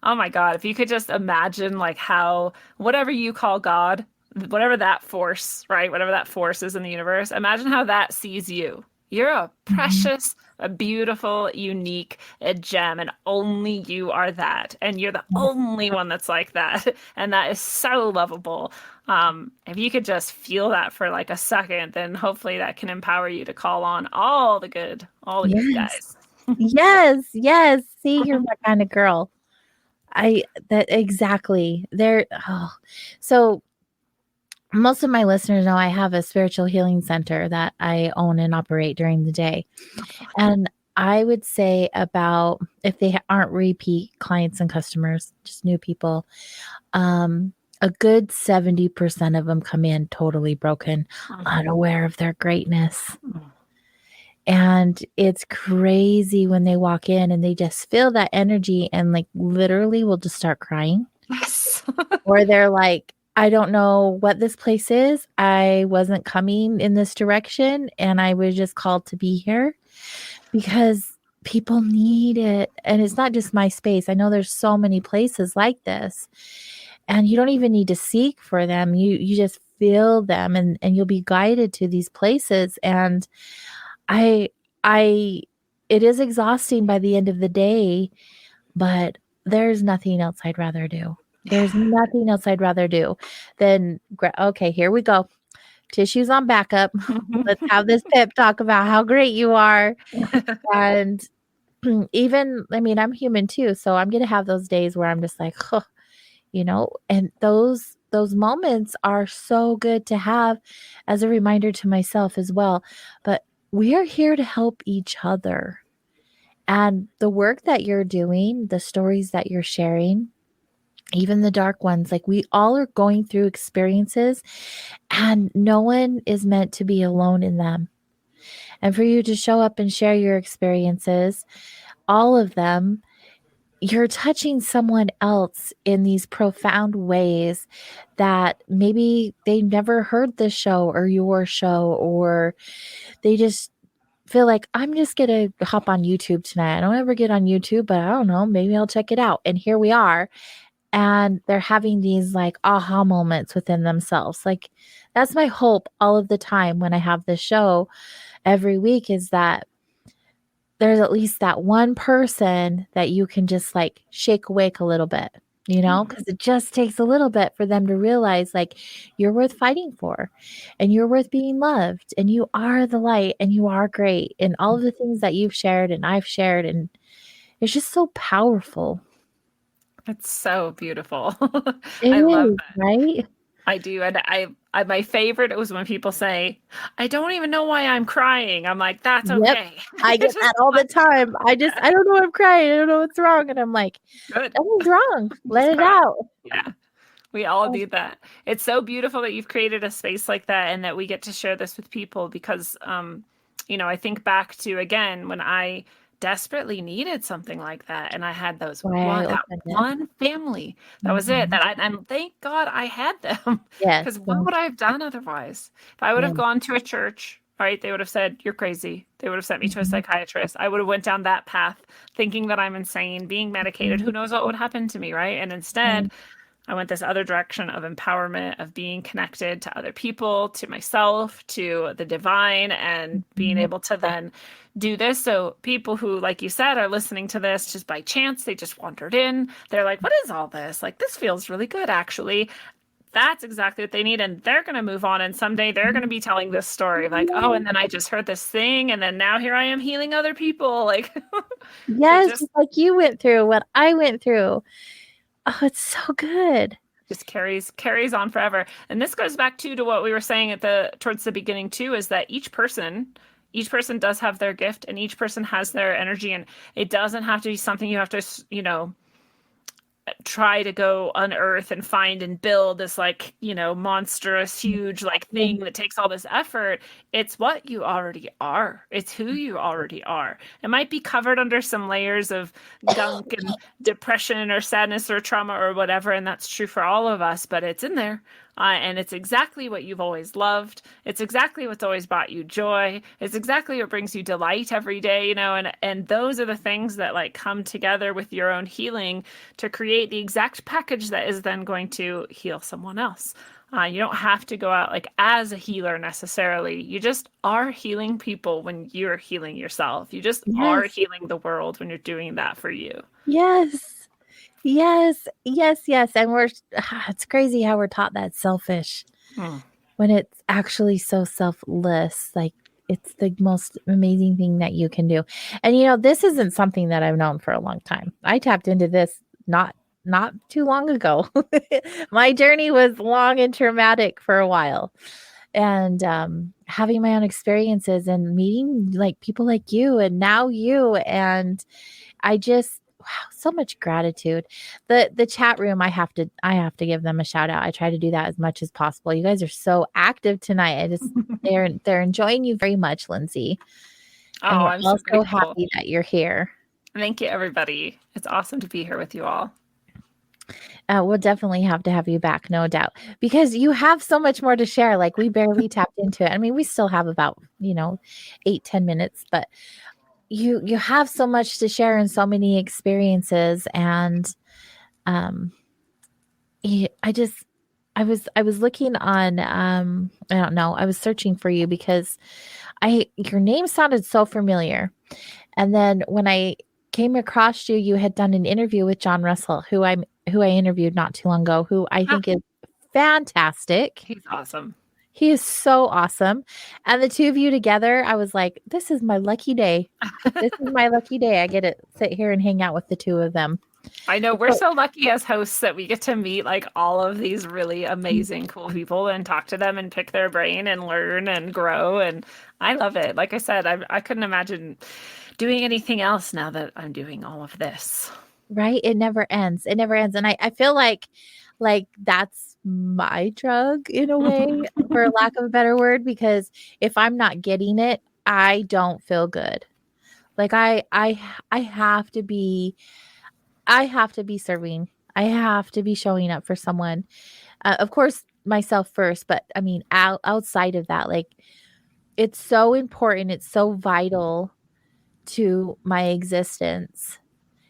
oh my God, if you could just imagine like how whatever you call God, whatever that force, right? Whatever that force is in the universe, imagine how that sees you. You're a precious, a beautiful, unique, a gem, and only you are that. And you're the only one that's like that. And that is so lovable. If you could just feel that for like a second, then hopefully that can empower you to call on all the good guys. Yes. See, you're my kind of girl. Exactly. So most of my listeners know I have a spiritual healing center that I own and operate during the day. And I would say about, if they aren't repeat clients and customers, just new people, a good 70% of them come in totally broken, unaware of their greatness. And it's crazy when they walk in and they just feel that energy and like literally will just start crying. Yes. Or they're like, I don't know what this place is. I wasn't coming in this direction, and I was just called to be here because people need it. And it's not just my space. I know there's so many places like this, and you don't even need to seek for them. You just feel them, and you'll be guided to these places. And it is exhausting by the end of the day, but there's nothing else I'd rather do. There's nothing else I'd rather do than, okay, here we go. Tissues on backup. Let's have this pep talk about how great you are. And even, I'm human too. So I'm going to have those days where I'm just like, and those moments are so good to have as a reminder to myself as well. But we are here to help each other. And the work that you're doing, the stories that you're sharing, even the dark ones, like we all are going through experiences, and no one is meant to be alone in them. And for you to show up and share your experiences, all of them, you're touching someone else in these profound ways that maybe they never heard this show or your show, or they just feel like, I'm just going to hop on YouTube tonight. I don't ever get on YouTube, but I don't know, maybe I'll check it out. And here we are. And they're having these like aha moments within themselves. Like that's my hope all of the time when I have this show every week, is that there's at least that one person that you can just like shake awake a little bit, because it just takes a little bit for them to realize like you're worth fighting for, and you're worth being loved, and you are the light, and you are great, and all of the things that you've shared and I've shared. And it's just so powerful. It's so beautiful. It I love is, that. right? I do. And my favorite was when people say, I don't even know why I'm crying. I'm like, that's Yep. okay. I get Just that all the time. I don't know I'm crying. I don't know what's wrong. And I'm like, good. nothing's wrong. Let it Cry. out. Yeah. We all Oh, need that. It's so beautiful that you've created a space like that and that we get to share this with people because, I think back to, again, when I desperately needed something like that. And I had why I that opened it. one family. That was it. Mhm. And thank God I had them Yes. because what would I have done otherwise? If I would have Yeah. gone to a church, right, they would have said, you're crazy. They would have sent me to a Mhm. psychiatrist. I would have went down that path thinking that I'm insane, being medicated. Who knows what would happen to me, right? And instead, I went this other direction of empowerment, of being connected to other people, to myself, to the divine, and being able to then do this. So people who, like you said, are listening to this just by chance, they just wandered in. They're like, what is all this? Like, this feels really good, actually. That's exactly what they need. And they're going to move on. And someday they're going to be telling this story like, oh, and then I just heard this thing. And then now here I am healing other people. Like, Yes, just just like you went through what I went through. Oh, it's so good. just carries on forever. And this goes back to what we were saying towards the beginning too, is that each person does have their gift and each person has their energy, and it doesn't have to be something you have to try to go unearth and find and build this monstrous huge thing that takes all this effort. It's what you already are. It's who you already are. It might be covered under some layers of gunk and depression or sadness or trauma or whatever, and that's true for all of us, but it's in there. And it's exactly what you've always loved. It's exactly what's always brought you joy. It's exactly what brings you delight every day, and those are the things that come together with your own healing to create the exact package that is then going to heal someone else. You don't have to go out as a healer necessarily. You just are healing people when you're healing yourself. You just are healing the world when you're doing that for you. Yes. Yes. And it's crazy how we're taught that selfish when it's actually so selfless. Like, it's the most amazing thing that you can do. And this isn't something that I've known for a long time. I tapped into this not too long ago. My journey was long and traumatic for a while. And having my own experiences and meeting people like you and now you, and I just so much gratitude. The chat room, I have to give them a shout out. I try to do that as much as possible. You guys are so active tonight. They're enjoying you very much, Lindsey. And we're I'm all so so grateful. happy that you're here. Thank you, everybody. It's awesome to be here with you all. We'll definitely have to have you back, no doubt, because you have so much more to share. We barely tapped into it. I mean, we still have about 8-10 minutes, but you have so much to share and so many experiences. And I was looking on I don't know, I was searching for you because your name sounded so familiar. And then when I came across you, you had done an interview with John Russell, who I interviewed not too long ago, who I think is fantastic. He's awesome. He is so awesome. And the two of you together, I was like, this is my lucky day. This is my lucky day. I get to sit here and hang out with the two of them. I know we're so lucky as hosts that we get to meet all of these really amazing, cool people and talk to them and pick their brain and learn and grow. And I love it. Like I said, I couldn't imagine doing anything else now that I'm doing all of this. Right? It never ends. It never ends. And I feel like that's my drug in a way, for lack of a better word, because if I'm not getting it, I don't feel good. I have to be serving. I have to be showing up for someone. Of course, myself first, but I mean, outside of that, it's so important. It's so vital to my existence.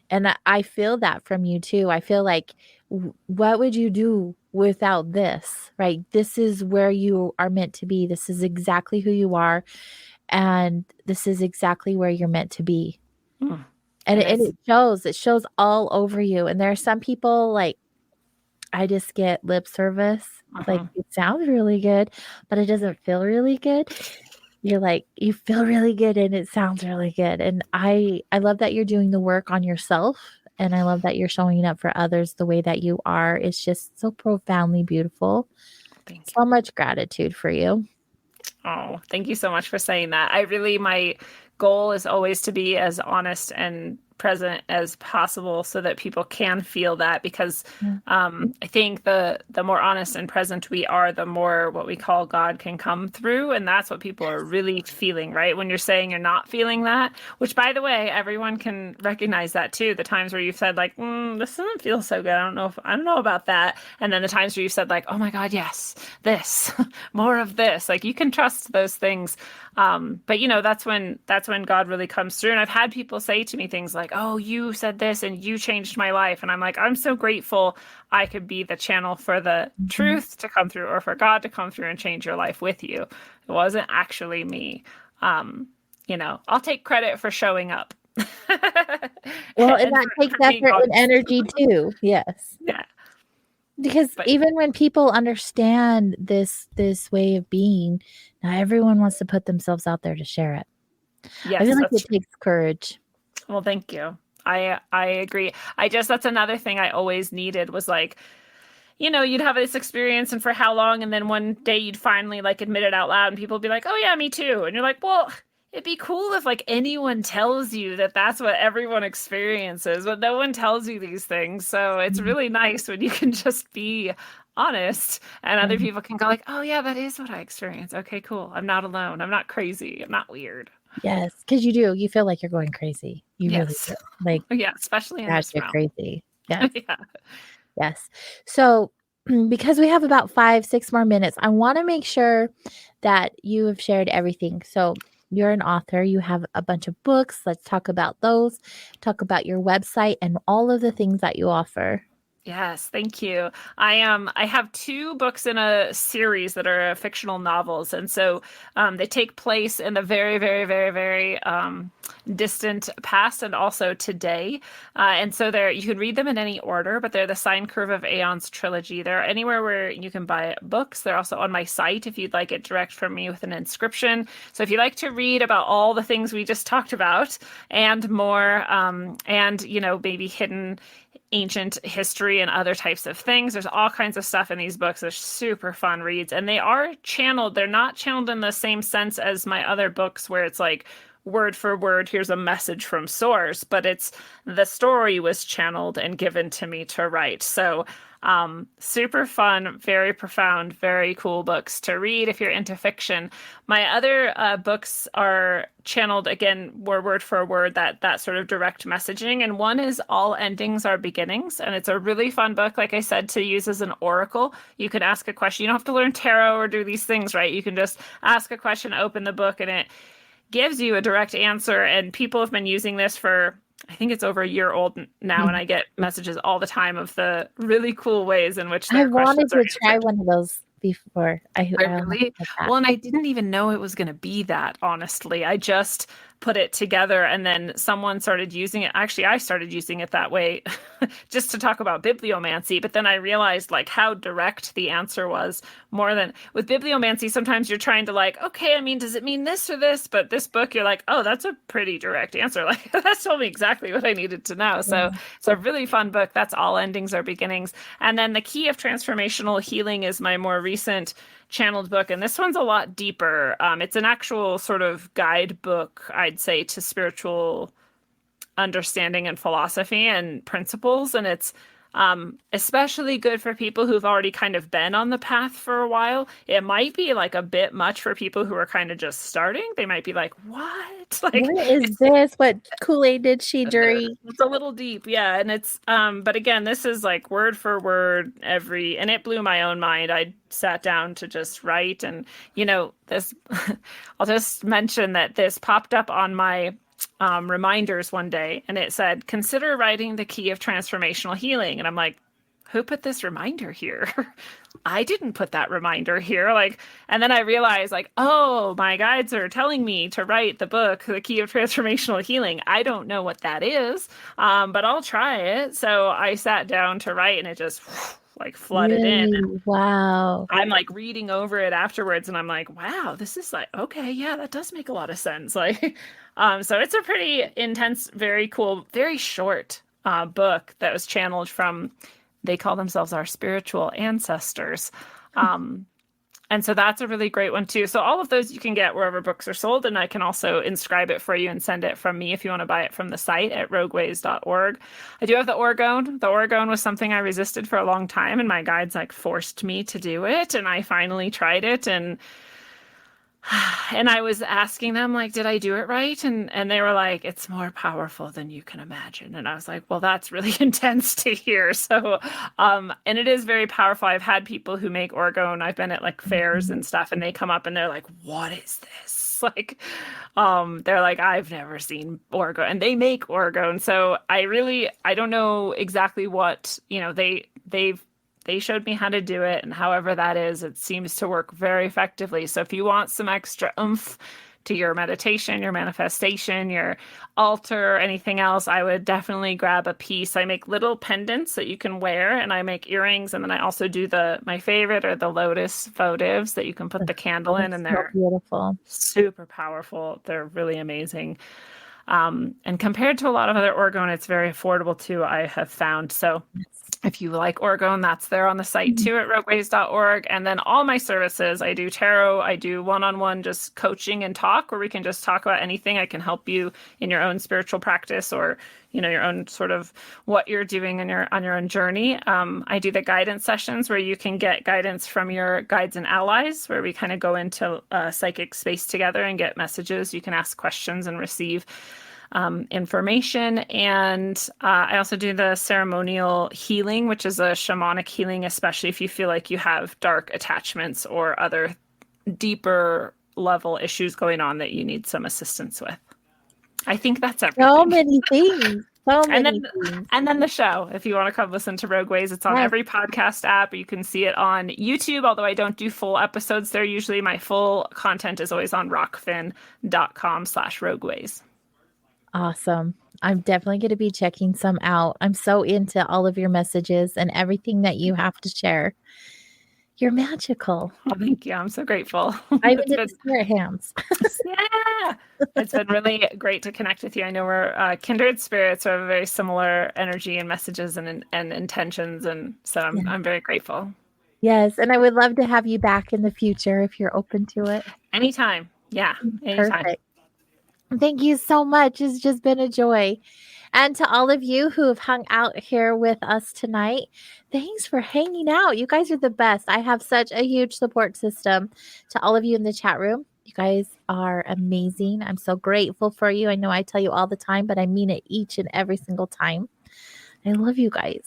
And I feel that from you too. I feel like, what would you do without this, right? This is where you are meant to be. This is exactly who you are. And this is exactly where you're meant to be. And it shows all over you. And there are some people I just get lip service. It sounds really good, but it doesn't feel really good. You're you feel really good and it sounds really good. And I love that you're doing the work on yourself And I love that you're showing up for others the way that you are. It's just so profoundly beautiful. Thank you. So much gratitude for you. Oh, thank you so much for saying that. My goal is always to be as honest and present as possible so that people can feel that, because I think the more honest and present we are, the more what we call God can come through. And that's what people are really feeling, right? When you're saying you're not feeling that, which, by the way, everyone can recognize that too. The times where you've said like, this doesn't feel so good. I don't know about that. And then the times where you've said like, oh my God, yes, this, more of this, like you can trust those things. But that's when God really comes through. And I've had people say to me things like, oh, you said this and you changed my life. And I'm like, I'm so grateful I could be the channel for the truth to come through, or for God to come through and change your life with you. It wasn't actually me. I'll take credit for showing up. Well, and that takes effort and energy too. Yes. Yeah. Because even when people understand this way of being, not everyone wants to put themselves out there to share it. Yes, I feel like it takes courage. Well, thank you. I agree. That's another thing I always needed was like, you'd have this experience and for how long, and then one day you'd finally like admit it out loud and people would be like, oh yeah, me too. And you're like, well, it'd be cool if like anyone tells you that that's what everyone experiences, but no one tells you these things. So it's really nice when you can just be honest and other people can go like, oh yeah, that is what I experience. Okay, cool. I'm not alone. I'm not crazy. I'm not weird. Yes, because you feel like you're going crazy. You really do. Like, yeah, especially in this you're realm. crazy. Yes. Yeah. Yes. So because we have about 5-6 more minutes, I want to make sure that you have shared everything. So you're an author, you have a bunch of books. Let's talk about those, talk about your website and all of the things that you offer. Yes, thank you. I have 2 books in a series that are fictional novels, and so they take place in the very, very, very, very distant past and also today. And so you can read them in any order, but they're the Sine Curve of Aeons trilogy. They're anywhere where you can buy books. They're also on my site if you'd like it direct from me with an inscription. So if you like to read about all the things we just talked about and more, and maybe hidden ancient history and other types of things. There's all kinds of stuff in these books. They're super fun reads, and they are channeled. They're not channeled in the same sense as my other books where it's like word for word, here's a message from source, but it's the story was channeled and given to me to write. So super fun, very profound, very cool books to read if you're into fiction. My other books are channeled again, word for word, that sort of direct messaging. And one is All Endings Are Beginnings. And it's a really fun book, like I said, to use as an oracle. You can ask a question. You don't have to learn tarot or do these things, right? You can just ask a question, open the book, and it gives you a direct answer. And people have been using this for, I think it's over a year old now, and I get messages all the time of the really cool ways in which I wanted to try one of those before. I really, well, and I didn't even know it was going to be that, honestly. I just put it together, and then someone started using it. Actually, I started using it that way just to talk about bibliomancy, but then I realized like how direct the answer was. More than with bibliomancy, sometimes you're trying to like, okay, I mean, does it mean this or this? But this book, you're like, oh, that's a pretty direct answer. Like that told me exactly what I needed to know. So it's a really fun book. That's All Endings Are Beginnings. And then The Key of Transformational Healing is my more recent channeled book, and this one's a lot deeper. It's an actual sort of guidebook, I'd say, to spiritual understanding and philosophy and principles, and it's especially good for people who've already kind of been on the path for a while. It might be like a bit much for people who are kind of just starting. They might be like, what? Like, what is this? What Kool-Aid did she drink? It's a little deep, yeah. And it's but again, this is like word for word and it blew my own mind. I sat down to just write, and this I'll just mention that this popped up on my reminders one day, and it said, consider writing The Key of Transformational Healing. And I'm like, who put this reminder here? I didn't put that reminder here. And then I realized oh, my guides are telling me to write the book, The Key of Transformational Healing. I don't know what that is, but I'll try it. So I sat down to write, and it just flooded in. And wow. I'm reading over it afterwards, and I'm like, wow, this is okay, yeah, that does make a lot of sense. So it's a pretty intense, very cool, very short book that was channeled from, they call themselves our spiritual ancestors. And so that's a really great one too. So all of those you can get wherever books are sold, and I can also inscribe it for you and send it from me if you want to buy it from the site at rogueways.org. I do have the orgone. The orgone was something I resisted for a long time, and my guides like forced me to do it, and I finally tried it, and I was asking them, like, did I do it right? And they were like, it's more powerful than you can imagine. And I was like, well, that's really intense to hear. So, and it is very powerful. I've had people who make orgone. I've been at like fairs and stuff, and they come up and they're like, what is this? Like, they're like, I've never seen orgone, and they make orgone. So I don't know exactly what, they showed me how to do it, and however that is, it seems to work very effectively. So if you want some extra oomph to your meditation, your manifestation, your altar, anything else, I would definitely grab a piece. I make little pendants that you can wear, and I make earrings, and then I also do my favorite are the lotus votives that you can put the candle in, and they're so beautiful, super powerful. They're really amazing. And compared to a lot of other orgone, it's very affordable too, I have found. So if you like orgone, that's there on the site too at rogueways.org. And then all my services, I do tarot, I do one-on-one just coaching and talk, where we can just talk about anything. I can help you in your own spiritual practice, or your own sort of what you're doing on your own journey. I do the guidance sessions where you can get guidance from your guides and allies, where we kind of go into a psychic space together and get messages. You can ask questions and receive information. And I also do the ceremonial healing, which is a shamanic healing, especially if you feel like you have dark attachments or other deeper level issues going on that you need some assistance with. I think that's everything. So many things. Things. And then the show, if you want to come listen to Rogue Ways, it's on every podcast app. You can see it on YouTube, although I don't do full episodes there. Usually my full content is always on rockfin.com/rogueways. Awesome. I'm definitely going to be checking some out. I'm so into all of your messages and everything that you have to share. You're magical. Oh, thank you. I'm so grateful. I'm in the spirit hands. Yeah. It's been really great to connect with you. I know we're kindred spirits who have a very similar energy and messages and intentions. And so I'm very grateful. Yes. And I would love to have you back in the future if you're open to it. Anytime. Yeah. Anytime. Perfect. Thank you so much. It's just been a joy. And to all of you who have hung out here with us tonight, thanks for hanging out. You guys are the best. I have such a huge support system. To all of you in the chat room, you guys are amazing. I'm so grateful for you. I know I tell you all the time, but I mean it each and every single time. I love you guys.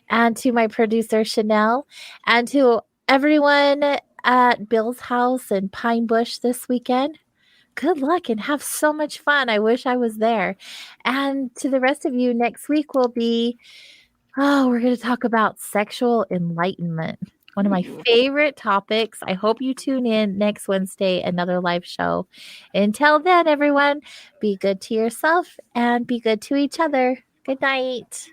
And to my producer, Chanel, and to everyone at Bill's house in Pine Bush this weekend, good luck and have so much fun. I wish I was there. And to the rest of you, next week will be, we're going to talk about sexual enlightenment. One of my favorite topics. I hope you tune in next Wednesday, another live show. Until then, everyone, be good to yourself and be good to each other. Good night.